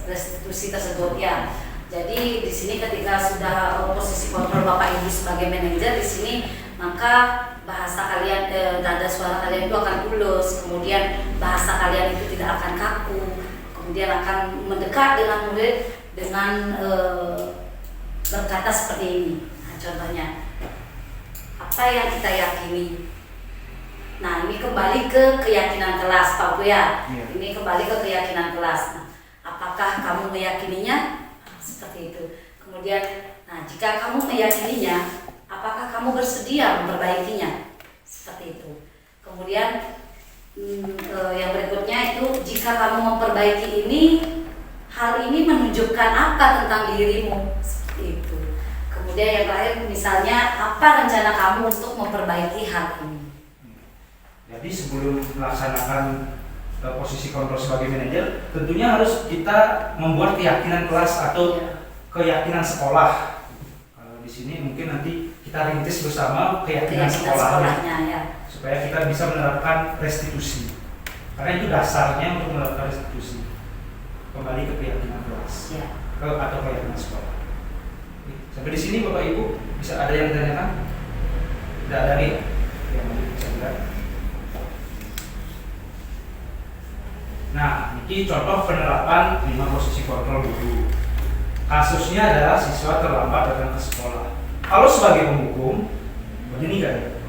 restitusi tersebut ya. Jadi di sini ketika sudah posisi kontrol Bapak Ibu sebagai manajer di sini, maka bahasa kalian, nada suara kalian itu akan tulus, kemudian bahasa kalian itu tidak akan kaku, kemudian akan mendekat dengan murid dengan berkata seperti ini. Nah, contohnya, apa yang kita yakini, Nah, ini kembali ke keyakinan kelas, Pak Buya. Iya. Ini kembali ke keyakinan kelas. Nah, apakah kamu meyakininya? Seperti itu. Kemudian, nah jika kamu meyakininya, apakah kamu bersedia memperbaikinya? Seperti itu. Kemudian yang berikutnya itu, jika kamu memperbaiki ini, hal ini menunjukkan apa tentang dirimu? Seperti itu. Kemudian yang terakhir, misalnya apa rencana kamu untuk memperbaiki hal ini? Jadi sebelum melaksanakan posisi kontrol sebagai manajer, tentunya harus kita membuat keyakinan kelas atau keyakinan sekolah. Kalau di sini mungkin nanti kita rintis bersama keyakinan sekolahnya, ya. supaya kita bisa menerapkan restitusi. Karena itu dasarnya untuk menerapkan restitusi. Kembali ke keyakinan kelas, Ya. atau keyakinan sekolah. Sampai di sini Bapak Ibu bisa ada yang ditanyakan? Tidak ada nih yang bisa bilang. Nah, ini contoh penerapan 5 posisi kontrol guru. Kasusnya adalah siswa terlambat datang ke sekolah. Kalau sebagai penghukum, begini kan?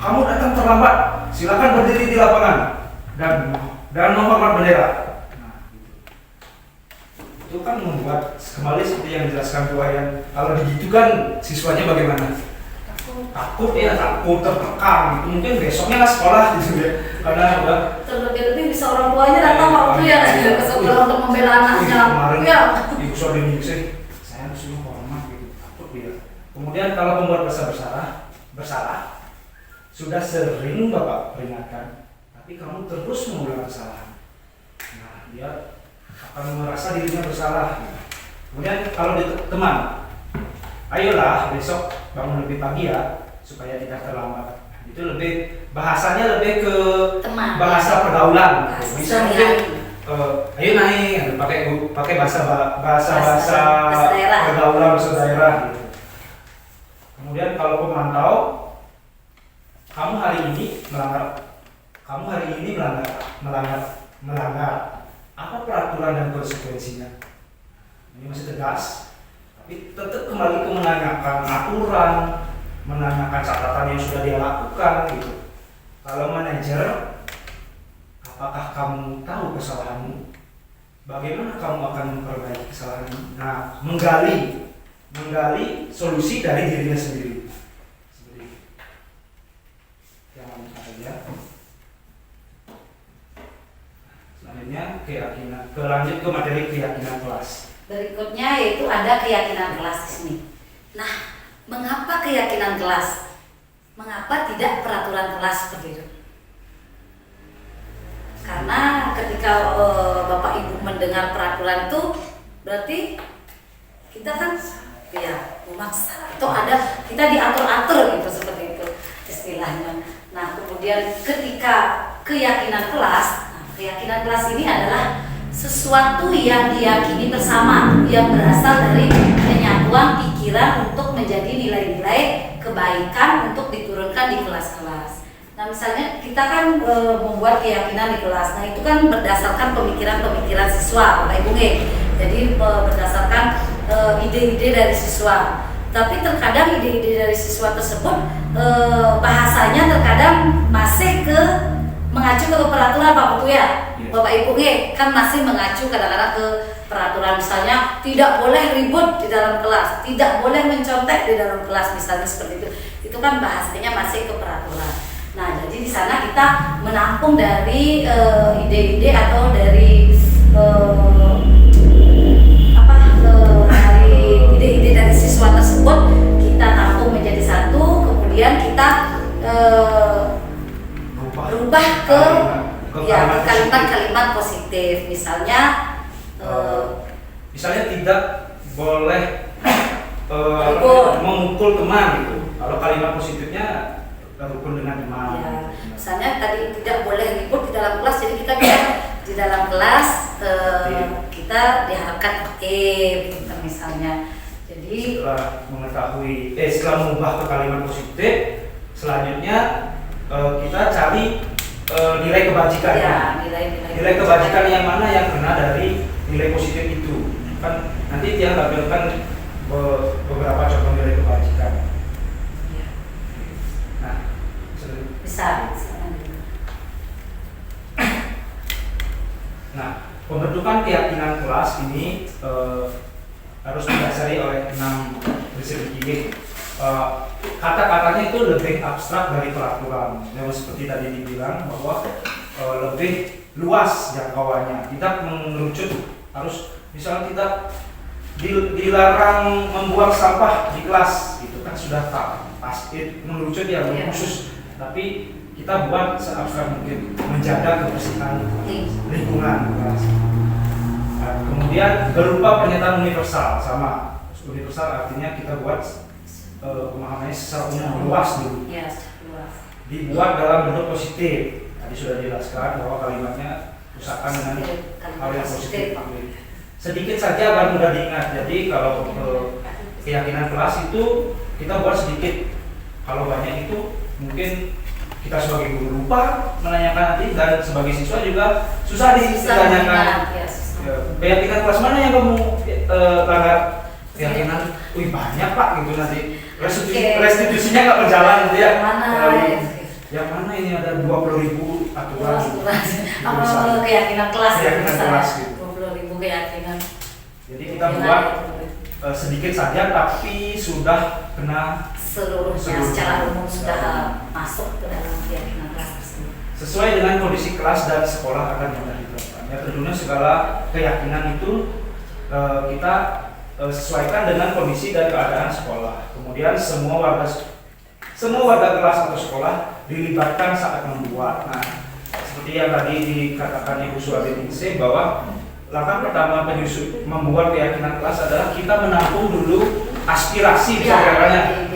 Kamu datang terlambat, silakan berdiri di lapangan dan menghormat bendera. Nah, gitu. Itu kan membuat kembali seperti yang dijelaskan Bu Wayan. Kalau begitu kan siswanya bagaimana? Takut ya, takut tertekan gitu. Mungkin besoknya nggak sekolah gitu ya, karena udah Terlebih-lebih bisa orang tuanya datang waktu ya ke sekolah untuk membela anaknya. kemarin Ya. ibu saudara sih, saya harus hormat gitu, takut dia. Kemudian kalau pembuat bersalah, sudah sering Bapak peringatkan, tapi kamu terus mengulang kesalahan. Nah, dia akan merasa dirinya bersalah. Kemudian kalau teman, ayolah besok bangun lebih pagi ya, supaya tidak terlambat. Itu lebih bahasanya lebih ke Teman. bahasa pergaulan. Bahasa Bisa sehari-hari. mungkin ayo naik, pakai bahasa Bahasa daerah. pergaulan bahasa daerah gitu. Kemudian kalau pemantau, kamu hari ini melanggar apa peraturan dan konsekuensinya? Ini masih tegas, tapi tetap kembali ke menanyakan aturan, menanyakan catatan yang sudah dia lakukan gitu. Kalau manajer, apakah kamu tahu kesalahanmu? Bagaimana kamu akan memperbaiki kesalahanmu? Nah, menggali solusi dari dirinya sendiri. Seperti itu. Yang aja. Selanjutnya lanjut ke materi keyakinan kelas. Berikutnya yaitu ada keyakinan kelas di sini. Nah, mengapa keyakinan kelas? Mengapa tidak peraturan kelas seperti itu? Karena ketika Bapak Ibu mendengar peraturan itu, berarti kita kan ya memaksa atau ada kita diatur-atur gitu, seperti itu istilahnya. Nah, kemudian ketika keyakinan kelas, keyakinan kelas ini adalah sesuatu yang diyakini bersama, yang berasal dari penyatuan pikiran untuk menjadi nilai-nilai kebaikan untuk diturunkan di kelas-kelas. Nah, misalnya kita kan membuat keyakinan di kelas. Nah, itu kan berdasarkan pemikiran-pemikiran siswa, Bapak Ibu. Jadi berdasarkan ide-ide dari siswa. Tapi terkadang ide-ide dari siswa tersebut bahasanya terkadang masih mengacu ke peraturan, Pak Putu ya. Bapak Ibu kan masih mengacu kadang-kadang ke peraturan, misalnya tidak boleh ribut di dalam kelas, tidak boleh mencontek di dalam kelas, misalnya seperti itu. Itu kan bahasanya masih ke peraturan. Nah, jadi di sana kita menampung dari ide-ide atau dari dari ide-ide dari siswa tersebut, kita tampung menjadi satu, kemudian kita berubah ke kalimat-kalimat positif. Misalnya tidak boleh memukul teman gitu. Kalau kalimat positifnya rukun dengan teman. Ya, misalnya tadi tidak boleh ribut di dalam kelas, jadi kita bisa di dalam kelas kita diharapkan gitu, misalnya. Jadi setelah mengubah ke kalimat positif, selanjutnya kita cari nilai kebajikan. Ya, nilai kebajikan yang mana yang kena dari nilai positif itu. Kan nanti dia tampilkan beberapa contoh nilai kebajikan. ya. Nah, Bisa. pembentukan keyakinan kelas ini harus didasari oleh 6 prinsip penting. Kata-katanya itu lebih abstrak dari peraturan. Yang seperti tadi dibilang bahwa lebih luas jangkauannya. Tidak mengerucut harus misalnya kita dilarang membuang sampah di kelas, itu kan sudah pasti mengerucut ya, khusus. Tapi kita buat seabstrak mungkin, menjaga kebersihan lingkungan kelas. Nah, kemudian berupa pernyataan universal, sama universal artinya kita buat pemahamannya secara umum, luas dulu. Dibuat dalam bentuk positif. Tadi sudah dijelaskan bahwa kalimatnya usahakan dengan hal yang positif. Sedikit saja agar mudah diingat. Jadi kalau keyakinan kelas itu kita buat sedikit. Kalau banyak itu mungkin kita sebagai guru lupa menanyakan nanti, dan sebagai siswa juga susah ditanyakan. Keyakinan kelas mana yang kamu langgar? Keyakinan, wih banyak pak gitu, nanti restitusinya nggak berjalan gitu ya. Yang mana ini ada 20.000 aturan. Keyakinan kelas. Keyakinan kelas gitu. 20.000 keyakinan. Jadi kita buat sedikit saja tapi sudah kena seluruhnya secara umum sudah masuk ke dalam keyakinan kelas tersebut. Sesuai dengan kondisi kelas dan sekolah akan mudah diterapkan. Ya tentunya segala keyakinan itu kita sesuaikan dengan kondisi dan keadaan sekolah. Kemudian semua warga kelas atau sekolah dilibatkan saat membuat. Nah, seperti yang tadi dikatakan Ibu Suhabiningsih bahwa langkah pertama penyusun membuat keyakinan kelas adalah kita menampung dulu aspirasi misalnya.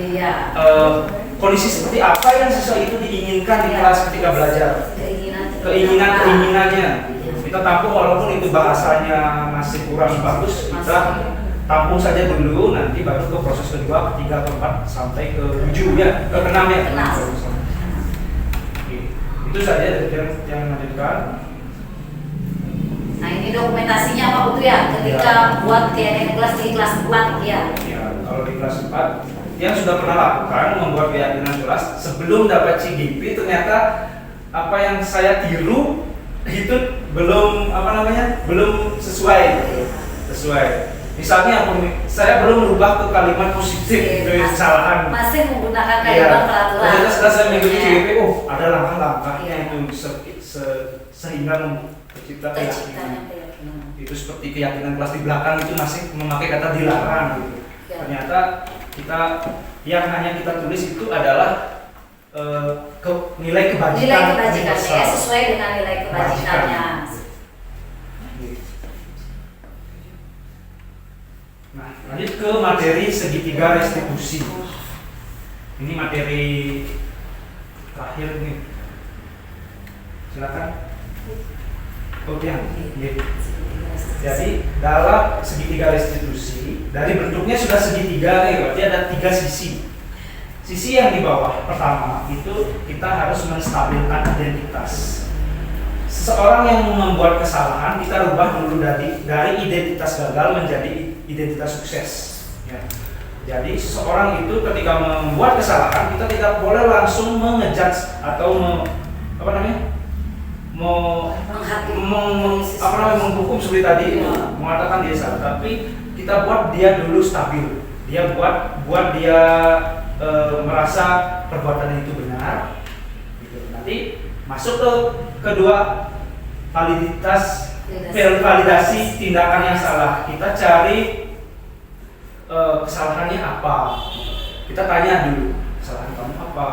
Kondisi seperti apa yang siswa itu diinginkan di kelas ketika belajar, keinginannya kita tampung, walaupun itu bahasanya masih kurang bagus, kita tampung saja dulu, nanti baru ke proses kedua, ketiga, keempat, sampai ke 7 ya, ke 6 ya. Itu saja yang menentukan. Nah ini dokumentasinya Pak Putu ya, ketika buat keyakinan kelas di kelas 4 ya. Ya, kalau di kelas 4 yang sudah pernah lakukan membuat keyakinan kelas sebelum dapat CGP, ternyata apa yang saya tiru itu belum belum sesuai. Misalnya saya belum merubah ke kalimat positif dari kesalahan. Masih menggunakan kalimat peraturan. Setelah saya mengikuti CGP, ada langkah-langkahnya itu sehingga tercipta keyakinan. Itu seperti keyakinan kelas di belakang itu masih memakai kata dilarang gitu. Ternyata kita yang hanya kita tulis itu adalah nilai kebajikan ya, sesuai dengan nilai kebajikannya. Nah, lanjut ke materi segitiga restitusi. Ini materi terakhir nih. Silakan. Jadi dalam segitiga restitusi, dari bentuknya sudah segitiga nih, berarti ada 3 sisi. Sisi yang di bawah pertama itu kita harus menstabilkan identitas. Seseorang yang membuat kesalahan kita rubah dulu dari identitas gagal menjadi identitas sukses. Ya. Jadi seseorang itu ketika membuat kesalahan kita tidak boleh langsung mengejudge atau menghukum seperti tadi, mengatakan dia salah, tapi kita buat dia dulu stabil. Dia buat dia merasa perbuatan itu benar. Gitu. Nanti masuk ke kedua, validasi tindakan yang salah. Kita cari kesalahannya apa. Kita tanya dulu, kesalahan kamu apa?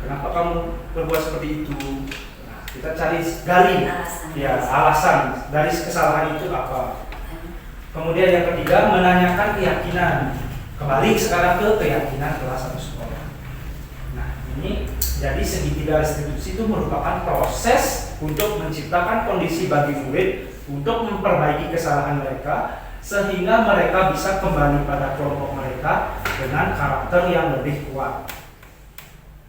Kenapa kamu berbuat seperti itu? Kita gali alasan dari kesalahan itu apa. Kemudian yang ketiga, menanyakan keyakinan. Kembali sekarang ke keyakinan kelas atau sekolah. Nah, ini jadi segitiga restitusi itu merupakan proses untuk menciptakan kondisi bagi murid untuk memperbaiki kesalahan mereka sehingga mereka bisa kembali pada kelompok mereka dengan karakter yang lebih kuat.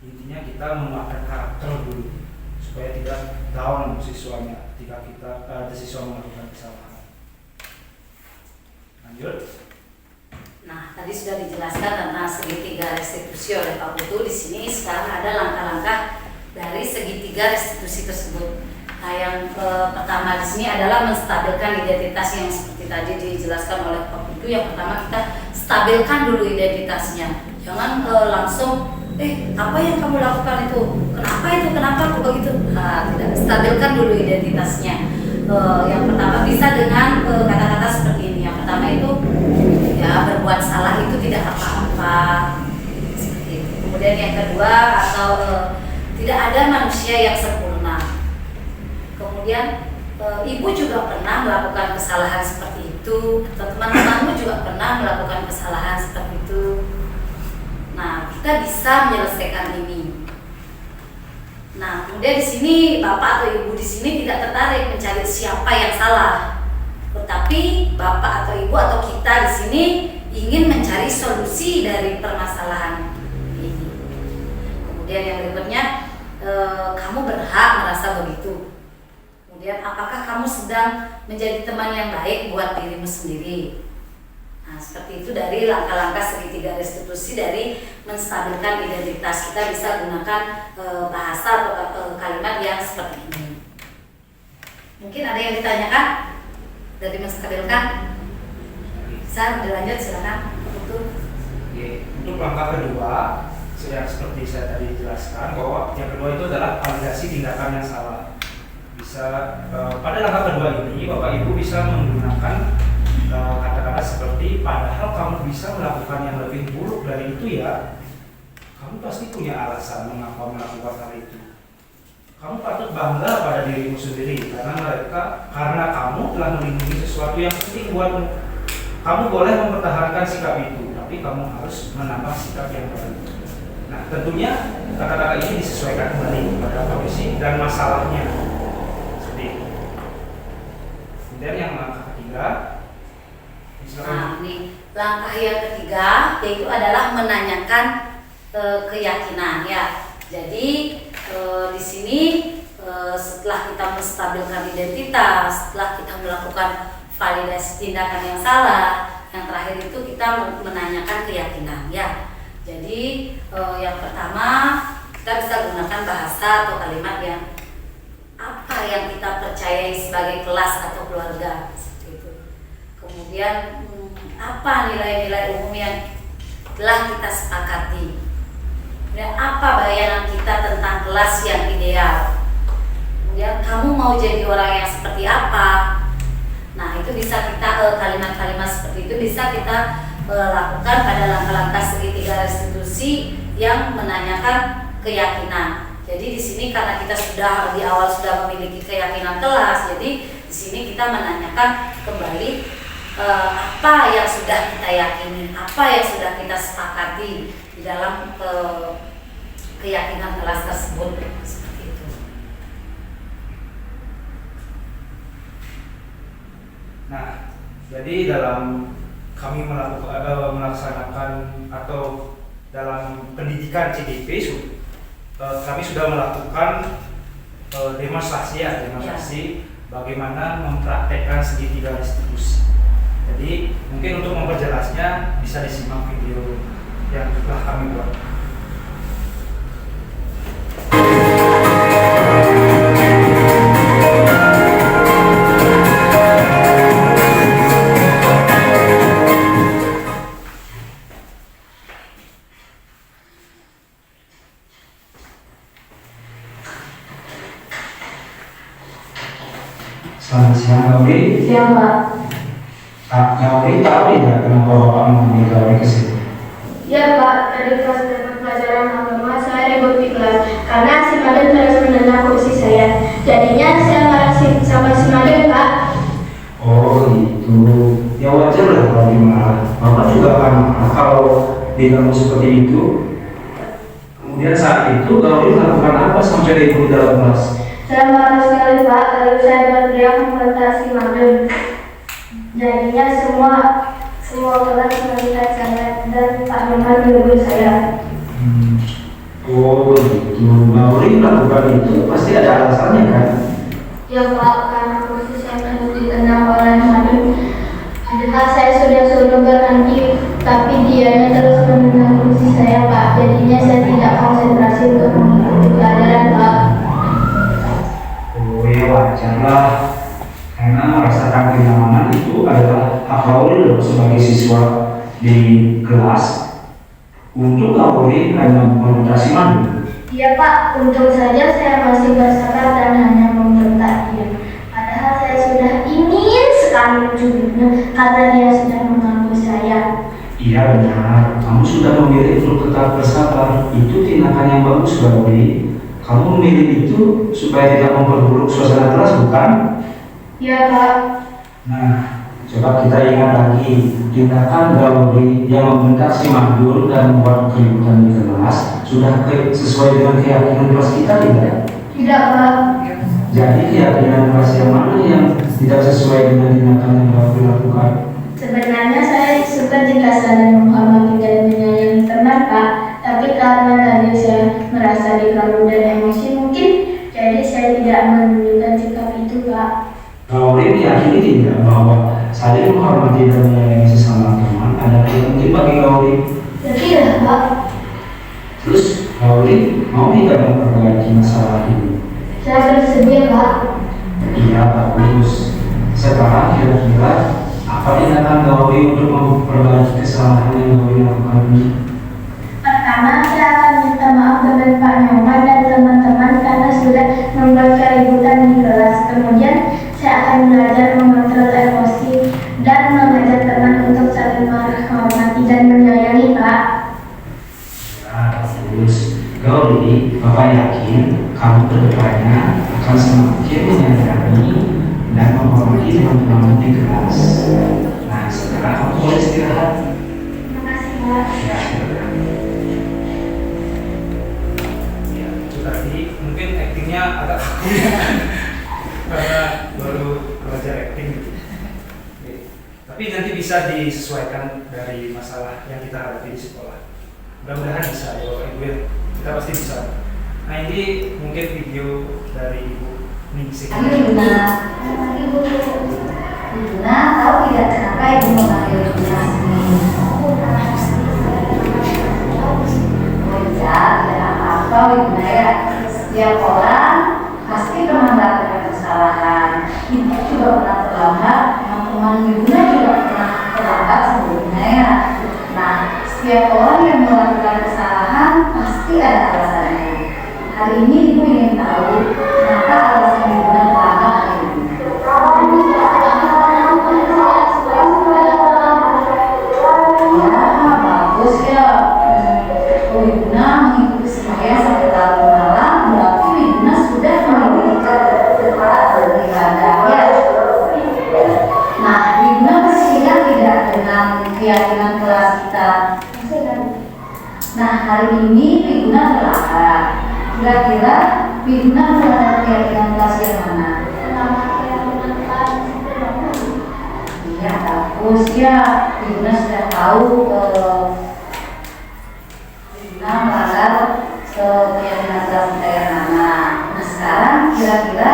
Intinya kita menguatkan karakter dulu supaya tidak down siswanya ketika siswa melakukan kesalahan. Lanjut. Nah, tadi sudah dijelaskan tentang segitiga restitusi oleh Pak Putu. Di sini sekarang ada langkah-langkah dari segitiga restitusi tersebut. Nah, yang pertama di sini adalah menstabilkan identitas yang seperti tadi dijelaskan oleh Pak Putu. Yang pertama kita stabilkan dulu identitasnya. Jangan langsung apa yang kamu lakukan itu? Kenapa aku begitu? Nah, tidak, stabilkan dulu identitasnya. Yang pertama bisa dengan kata-kata seperti ini. Yang pertama itu ya berbuat salah itu tidak apa-apa. Seperti itu. Kemudian yang kedua atau tidak ada manusia yang sempurna. Kemudian ibu juga pernah melakukan kesalahan seperti itu, atau teman-temanmu juga pernah melakukan kesalahan seperti itu. Nah, kita bisa menyelesaikan ini. Nah, kemudian di sini bapak atau ibu di sini tidak tertarik mencari siapa yang salah, tetapi bapak atau ibu atau kita di sini ingin mencari solusi dari permasalahan ini. Kemudian yang berikutnya, kamu berhak merasa begitu. Kemudian apakah kamu sedang menjadi teman yang baik buat dirimu sendiri? Nah, seperti itu dari langkah-langkah segitiga restitusi dari menstabilkan identitas. Kita bisa gunakan bahasa atau kalimat yang seperti ini. Mungkin ada yang ditanyakan dari menstabilkan? Bisa dilanjut, silakan. Untuk langkah kedua, yang seperti saya tadi jelaskan bahwa yang kedua itu adalah validasi tindakan yang salah. Pada langkah kedua ini Bapak Ibu bisa menggunakan kata-kata seperti padahal kamu bisa melakukan yang lebih buruk dari itu ya, kamu pasti punya alasan mengapa melakukan hal itu. Kamu patut bangga pada dirimu sendiri karena kamu telah melindungi sesuatu yang penting buatmu. Kamu boleh mempertahankan sikap itu, tapi kamu harus menambah sikap yang baru. Nah, tentunya kata-kata ini disesuaikan kembali pada kondisi dan masalahnya. Kemudian yang langkah ketiga, nah ini langkah yang ketiga yaitu adalah menanyakan keyakinan ya. Jadi di sini setelah kita menstabilkan identitas, setelah kita melakukan validasi tindakan yang salah, yang terakhir itu kita menanyakan keyakinan ya. Jadi yang pertama kita bisa gunakan bahasa atau kalimat yang apa yang kita percayai sebagai kelas atau keluarga seperti itu. Kemudian apa nilai-nilai umum yang telah kita sepakati. Kemudian apa bayangan kita tentang kelas yang ideal. Kemudian kamu mau jadi orang yang seperti apa. Nah, itu bisa kita kalimat-kalimat seperti itu bisa kita lakukan pada langkah-langkah segitiga restitusi yang menanyakan keyakinan. Jadi di sini karena kita sudah di awal sudah memiliki keyakinan kelas, jadi di sini kita menanyakan kembali apa yang sudah kita yakini, apa yang sudah kita sepakati di dalam keyakinan kelas tersebut seperti itu. Nah, jadi dalam kami melaksanakan atau dalam pendidikan CDP kami sudah melakukan demonstrasi bagaimana mempraktekkan segitiga restitusi. Jadi mungkin untuk memperjelasnya bisa disimak video yang telah kami buat. Selamat siang, Gauri. Siang, Pak. Gauri tahu tidak kenapa Bapak memanggil Gauri ke sini? Ya, Pak. Tadi pas dapat pelajaran agama saya ribut di kelas karena si Maden terus menendang kursi saya. Jadinya saya marah sama si Maden, Pak. Oh gitu. Ya wajar lah kalau dimarah. Bapak juga akan marah kalau diganggu seperti itu. Kemudian saat itu Gauri melakukan apa sampai ribut dalam kelas? Saya marah sekali, Pak. Lalu saya berteriak membantah si Maden. Jadinya semua kelas melihat saya dan Pak Norman menegur saya. Oh gitu. Gauri melakukan itu pasti ada alasannya kan? Ya, Pak, karena kursi saya terus ditendang oleh Maden. Padahal saya sudah suruh berhenti, tapi dianya terus menendang kursi saya, Pak. Jadinya saya tidak konsentrasi untuk mengikuti pelajaran, Pak. Oh ya wajarlah, karena merasakan kenyamanan itu adalah hak Aurel sebagai siswa di kelas. Untuk Aurel hanya membatasi madu. Iya Pak, untung saja saya masih bersabar dan hanya membentak dia. Padahal saya sudah ingin sekali mencubitnya karena dia sudah mengganggu saya. Iya benar, kamu sudah memilih untuk tetap bersabar. Itu tindakan yang bagus, Gauri. Kamu memilih itu supaya tidak memperburuk suasana kelas, bukan? Iya Pak. Nah, coba kita ingat lagi, tindakan Gauri yang membentak si Mahdul dan membuat keributan di kelas sudah sesuai dengan keyakinan kelas kita, tidak? Tidak Pak. Jadi keyakinan kelas yang mana yang tidak sesuai dengan tindakan yang Gauri lakukan? Sebenarnya saya suka jika saling menghormati dan menyayangi teman Pak. Tapi karena tadi saya merasa diganggu dan emosi mungkin, jadi saya tidak menunjukkan sikap itu Pak. Gauri meyakini tidak bahwa saling menghormati dan menyayangi sesama teman adalah yang penting bagi Gauri. Tidak Pak. Terus Gauri mau tidak memperbaiki masalah ini? Saya bersedia Pak. Iya, bagus. Sekarang kira-kira apa tindakan Gauri untuk memperbaiki kesalahan yang Gauri lakukan ini? Pertama, saya akan minta maaf dengan Pak Nyoman dan teman-teman karena sudah membuat keributan di kelas. Kemudian, saya akan belajar mengontrol emosi dan mengajak teman untuk saling menghormati dan menyayangi Pak. Ya, bagus. Gauri, Bapak yakin kamu kedepannya akan semakin menyayangi dan menghormati teman-teman di kelas. Nah, sekarang kamu boleh istirahat. Terima kasih Pak. Ya, silakan. Ya, itu tadi mungkin aktingnya agak kaku ya. Karena baru belajar akting gitu. Oke. Tapi nanti bisa disesuaikan dari masalah yang kita hadapi di sekolah. Mudah-mudahan bisa ya Bapak Ibu ya. Kita pasti bisa. Nah ini mungkin video dari Ibu Ningsih. Ibu Luna tahu tidak kenapa Ibu memanggil Luna sini? Tidak apa-apa Ibu ya. Setiap orang pasti pernah melakukan kesalahan. Ibu juga pernah terlambat, teman-teman Ibu juga pernah terlambat sebelumnya ya. Nah, setiap orang yang melakukan kesalahan pasti ada alasannya. Hari ini Ibu ingin tahu kenapa alasan Ibu terlambat hari ini. Ya, bagus ya. Ibu mengikuti semuanya sampai larut malam, berarti Ibu sudah memiliki beribadah ya. Nah, Ibu masih ingat tidak dengan keyakinan kelas kita? Nah, hari ini Ibu terlambat. Kira-kira Ibu melanggar keyakinan kelas yang mana? Iya, bagus ya. Ibu sudah tahu melanggar keyakinan kelas kita yang mana. Nah, sekarang kira-kira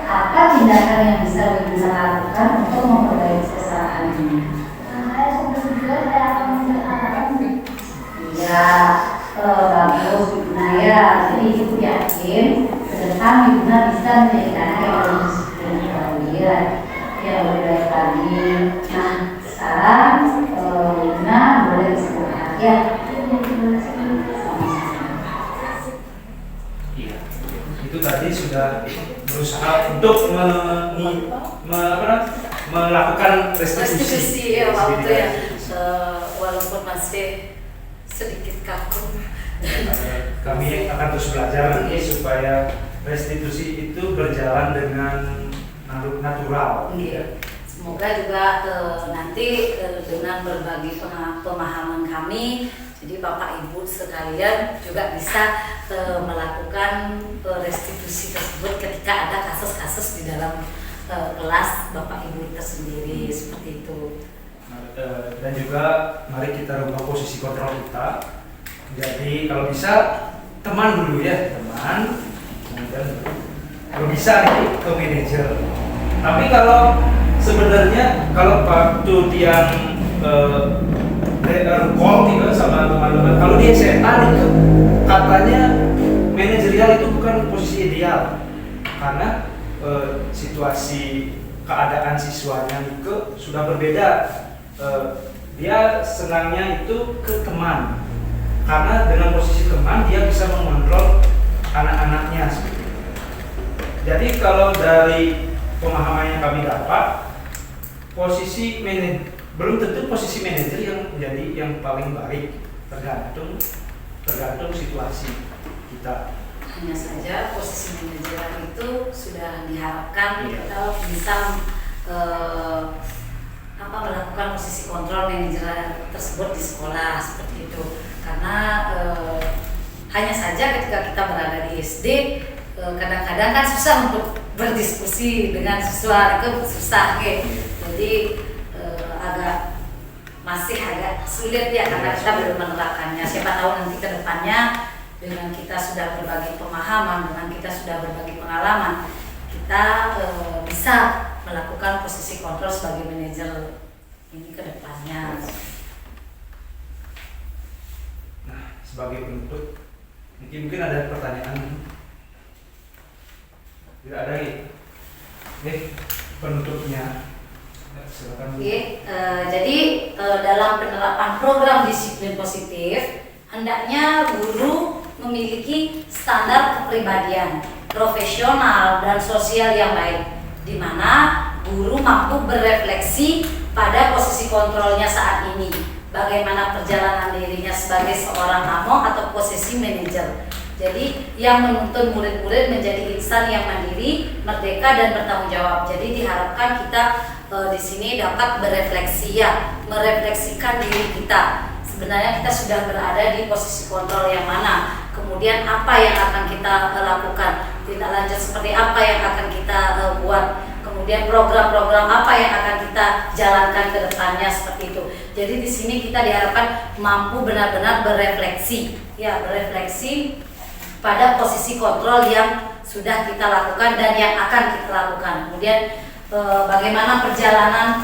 apa tindakan yang bisa Ibu lakukan untuk memperbaiki kesalahan ini? Ya, bagus Ibu ya. Jadi Ibu yakin ke depan Ibu bisa menjadi anak yang lebih disiplin ya, yang lebih baik lagi. Nah, sekarang Ibu boleh istirahat ya. Iya. Itu tadi sudah berusaha untuk melakukan restitusi ya waktu ya, walaupun masih sedikit kaku. Kami akan terus belajar nanti supaya restitusi itu berjalan dengan natural. Iya. Semoga juga nanti dengan berbagi pemahaman kami, jadi Bapak Ibu sekalian juga bisa melakukan restitusi tersebut ketika ada kasus-kasus di dalam kelas Bapak Ibu tersendiri seperti itu. Dan juga mari kita rubah posisi kontrol kita. Jadi kalau bisa teman dulu ya, teman, kemudian kalau bisa nih ke manajer. Tapi kalau sebenarnya kalau waktu yang call gitu sama teman-teman, kalau di SMA itu katanya manajerial itu bukan posisi ideal karena situasi keadaan siswanya Nike sudah berbeda. Dia senangnya itu ke teman, karena dengan posisi teman dia bisa mengontrol anak-anaknya. Jadi kalau dari pemahaman yang kami dapat, posisi manajer belum tentu posisi manajer yang menjadi yang paling baik, tergantung situasi kita. Hanya saja posisi manajer itu sudah diharapkan atau bisa melakukan posisi kontrol manajer tersebut di sekolah seperti itu. Karena hanya saja ketika kita berada di SD, kadang-kadang kan susah untuk berdiskusi dengan siswa, itu susah gitu. Jadi masih agak sulit ya, karena kita belum menerapkannya. Siapa tahu nanti ke depannya dengan kita sudah berbagi pemahaman, dengan kita sudah berbagi pengalaman, kita bisa melakukan posisi kontrol sebagai manajer ini ke depannya. Nah, sebagai penutup, mungkin ada pertanyaan? Tidak ada ya? Penutupnya. Silakan. Jadi dalam penerapan program disiplin positif, hendaknya guru memiliki standar kepribadian, profesional dan sosial yang baik, di mana guru mampu berefleksi pada posisi kontrolnya saat ini, bagaimana perjalanan dirinya sebagai seorang among atau posisi manajer. Jadi yang menuntun murid-murid menjadi insan yang mandiri, merdeka dan bertanggung jawab. Jadi diharapkan kita di sini dapat berefleksi, merefleksikan diri kita. Sebenarnya kita sudah berada di posisi kontrol yang mana, kemudian apa yang akan kita lakukan, tindak lanjut seperti apa yang akan kita buat, kemudian program-program apa yang akan kita jalankan ke depannya seperti itu. Jadi di sini kita diharapkan mampu benar-benar berefleksi, berefleksi pada posisi kontrol yang sudah kita lakukan dan yang akan kita lakukan. Kemudian bagaimana perjalanan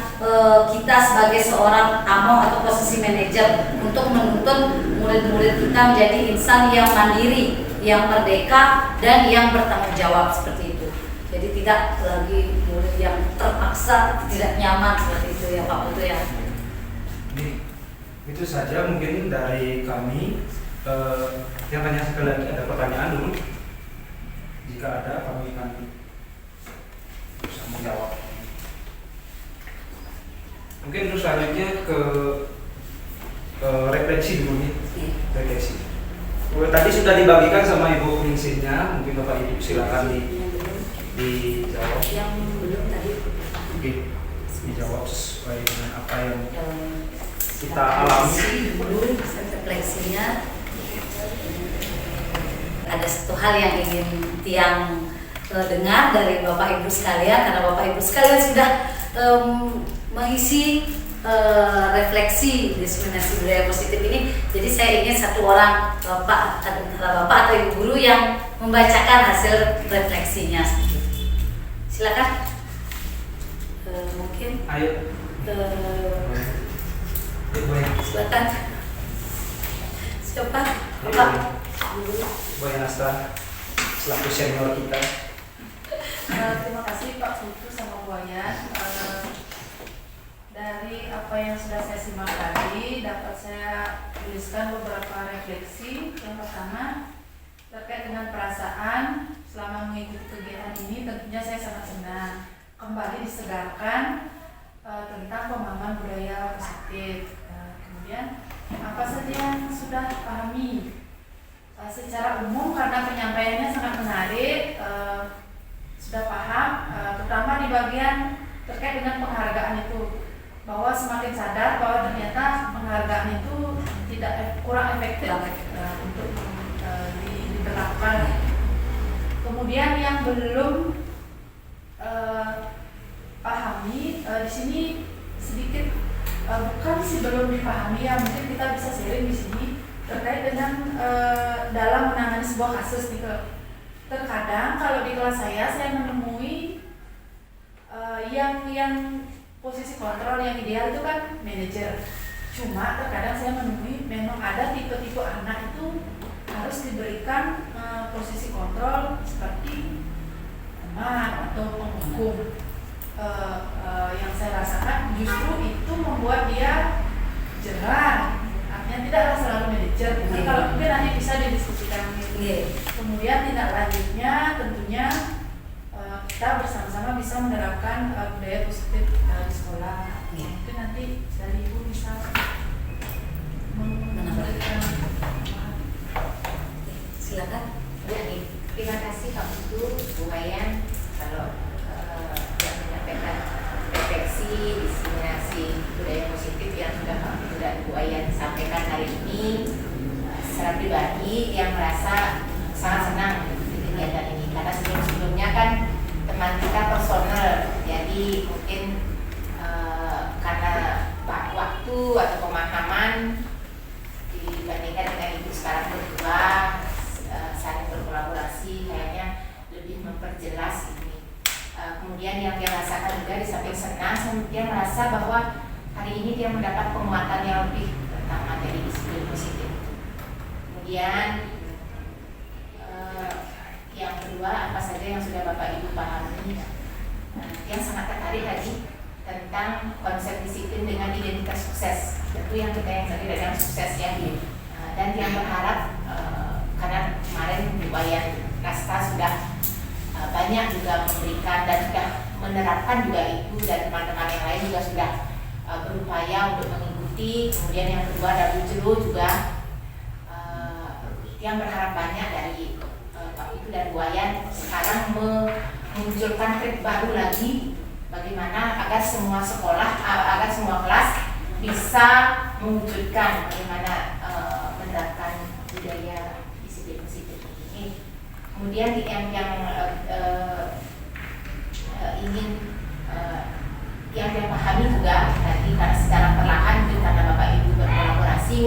kita sebagai seorang among atau posisi manajer untuk menuntun murid-murid kita menjadi insan yang mandiri, yang merdeka dan yang bertanggung jawab seperti itu. Jadi tidak lagi murid yang terpaksa, tidak nyaman seperti itu ya Pak Putu ya. Itu saja mungkin dari kami. Yang tanya sekali lagi, ada pertanyaan dulu? Jika ada, kami akan bisa menjawab. Mungkin terus selanjutnya ke refleksi dulu nih. Refleksi. Tadi sudah dibagikan sama Ibu Ningsihnya, mungkin Bapak Ibu silakan dijawab. Yang belum tadi. Oke, dijawab sesuai dengan apa yang kita alami. Dulu refleksinya. Ada satu hal yang ingin Tiang dengar dari Bapak Ibu sekalian, karena Bapak Ibu sekalian sudah mengisi refleksi diskriminasi budaya positif ini. Jadi saya ingin satu orang bapak atau ibu guru yang membacakan hasil refleksinya. Silakan. Mungkin. Ayo. Silakan. Siapa? Bapak. Boy Nasra, selaku senior kita. Terima kasih Pak Putu sama Buayan. Dari apa yang sudah saya simak tadi, dapat saya tuliskan beberapa refleksi. Yang pertama, terkait dengan perasaan selama mengikuti kegiatan ini, tentunya saya sangat senang kembali disegarkan tentang pemahaman budaya positif. Kemudian apa saja yang sudah dipahami secara umum, karena penyampaiannya sangat menarik, sudah paham, terutama di bagian terkait dengan penghargaan itu, bahwa semakin sadar bahwa ternyata penghargaan itu kurang efektif untuk diterapkan. Kemudian yang belum pahami di sini sedikit, bukan sih belum dipahami ya, mungkin kita bisa sharing di sini terkait dengan dalam menangani sebuah kasus nih. Terkadang kalau di kelas saya menemui yang posisi kontrol yang ideal itu kan manajer. Cuma terkadang saya menemui memang ada tipe-tipe anak itu harus diberikan posisi kontrol seperti pengamat atau penghukum. Yang saya rasakan justru itu membuat dia jerah, artinya tidaklah selalu manajer. Jadi kalau mungkin nanti bisa didiskusikan. Kemudian tindak lanjutnya tentunya kita bersama-sama bisa menerapkan budaya positif di sekolah. Mungkin nanti dari Ibu bisa memberikan. Silakan. Terima kasih Pak Putu, Bu Wayan. Kalau yang menyampaikan refleksi, diseminasi budaya positif yang sudah Pak Putu dan Bu Wayan sampaikan hari ini, secara pribadi yang merasa sangat senang di kegiatan ini karena sebelum-sebelumnya kan teman kita personal, jadi mungkin karena waktu atau pemahaman dibandingkan dengan Ibu sekarang berdua saling berkolaborasi kayaknya lebih memperjelas ini. Kemudian yang dia rasakan juga di samping senang, dia merasa bahwa hari ini dia mendapat penguatan yang lebih tentang materi disiplin positif. Kemudian yang kedua, apa saja yang sudah Bapak Ibu pahami? Yang sangat tertarik tadi tentang konsep disiplin dengan identitas sukses. Tentu yang kita yang tadi dari yang sukses ya. Dan yang berharap karena kemarin Bu Wayan Rasta sudah banyak juga memberikan dan sudah menerapkan juga Ibu dan teman-teman yang lain juga sudah berupaya untuk mengikuti. Kemudian yang kedua ada Bu Jero juga yang berharap banyak dari Pak Ibu dan Bu Wayan sekarang memunculkan trik baru lagi bagaimana agar semua sekolah, agar semua kelas bisa mewujudkan bagaimana menerapkan budaya disiplin positif ini. Kemudian yang ingin yang dia pahami juga tadi karena secara perlahan itu karena Bapak Ibu berkolaborasi,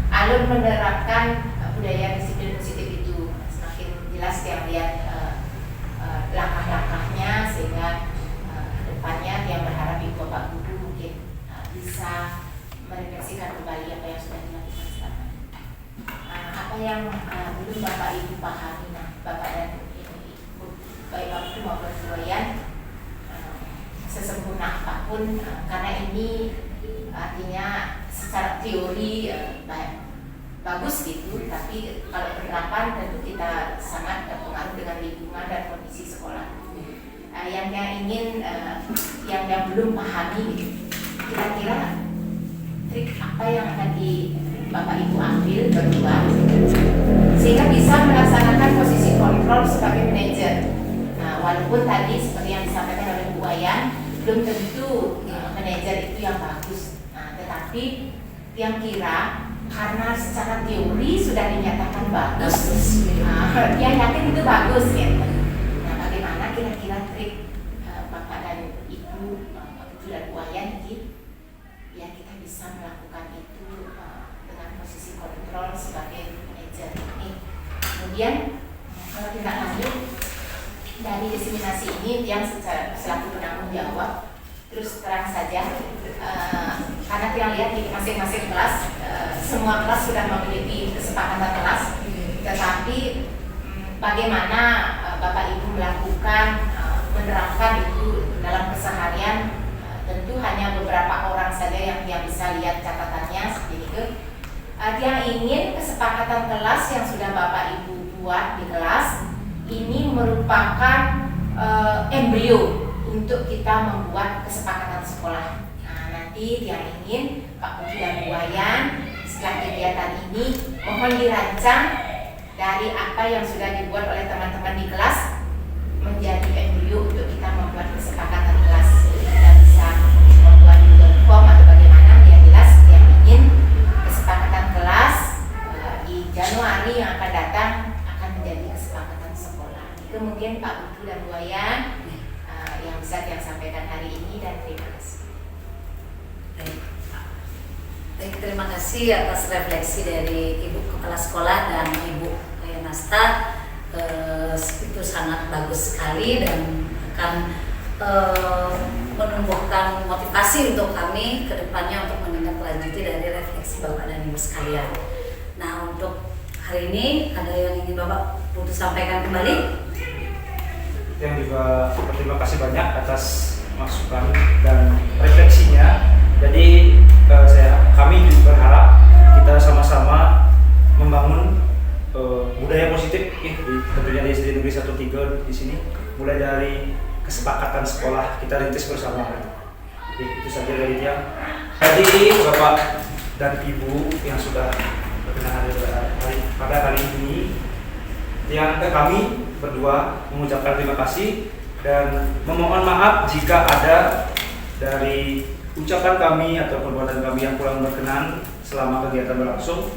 alur menerapkan budaya disiplin positif itu semakin jelas dia lihat langkah-langkahnya sehingga depannya yang berharap Ibu Bapak Guru mungkin bisa merefleksikan kembali apa yang sudah dilakukan selama ini. Apa yang belum Bapak Ibu pahami, Bapak dan Ibu, baik Pak Guru maupun Bu Wayan, sesempurna apapun, karena ini artinya secara teori bagus gitu, tapi kalau penerapan tentu kita sangat terpengaruh dengan lingkungan dan kondisi sekolah. Yang ingin, yang belum pahami, kira-kira trik apa yang akan Bapak Ibu ambil berdua sehingga bisa melaksanakan posisi kontrol sebagai manajer. Walaupun tadi seperti yang disampaikan oleh Bu Wayan, belum tentu manajer itu yang bagus. Tetapi yang kira karena secara teori sudah dinyatakan bagus, dia yakin itu bagus ya. Bagaimana kira-kira trik Bapak dan Ibu dan Bu Wayan ya kita bisa melakukan itu dengan posisi kontrol sebagai manajer ini. Kemudian kalau tindak lanjut dari diseminasi ini yang selaku penanggung jawab, terus terang saja karena kita lihat di masing-masing kelas semua kelas sudah memiliki kesepakatan kelas, tetapi bagaimana Bapak Ibu melakukan menerapkan itu dalam keseharian, tentu hanya beberapa orang saja yang bisa lihat catatannya seperti itu. Yang ingin kesepakatan kelas yang sudah Bapak Ibu buat di kelas ini merupakan embrio untuk kita membuat kesepakatan sekolah. Nanti yang ingin Pak Putu dan Bu Wayan setelah kegiatan ini mohon dirancang dari apa yang sudah dibuat oleh teman-teman di kelas menjadi embrio untuk kita membuat kesepakatan kelas. Kita bisa membuat Google Form atau bagaimana, yang jelas yang ingin kesepakatan kelas di Januari yang akan datang akan menjadi kesepakatan sekolah. Itu mungkin Pak Putu dan Bu Wayan yang bisa yang sampaikan hari ini, dan terima kasih. Baik, terima kasih atas refleksi dari Ibu Kepala Sekolah dan Ibu Wayan Rasta. Itu sangat bagus sekali dan akan menumbuhkan motivasi untuk kami ke depannya untuk menindaklanjuti dari refleksi Bapak dan Ibu sekalian. Nah, untuk hari ini ada yang ingin Bapak Putu sampaikan kembali? yang juga berterima kasih banyak atas masukan dan refleksinya. Jadi kami juga berharap kita sama-sama membangun budaya positif tentunya di SD Negeri 1 3 di sini, mulai dari kesepakatan sekolah kita rintis bersama. Jadi itu saja dari dia. Jadi Bapak dan Ibu yang sudah berkenan pada kali ini, yang kami berdua mengucapkan terima kasih dan memohon maaf jika ada dari ucapan kami atau perbuatan kami yang kurang berkenan selama kegiatan berlangsung.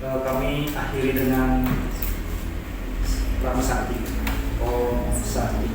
Kami akhiri dengan Rama Sakti. Om Santi.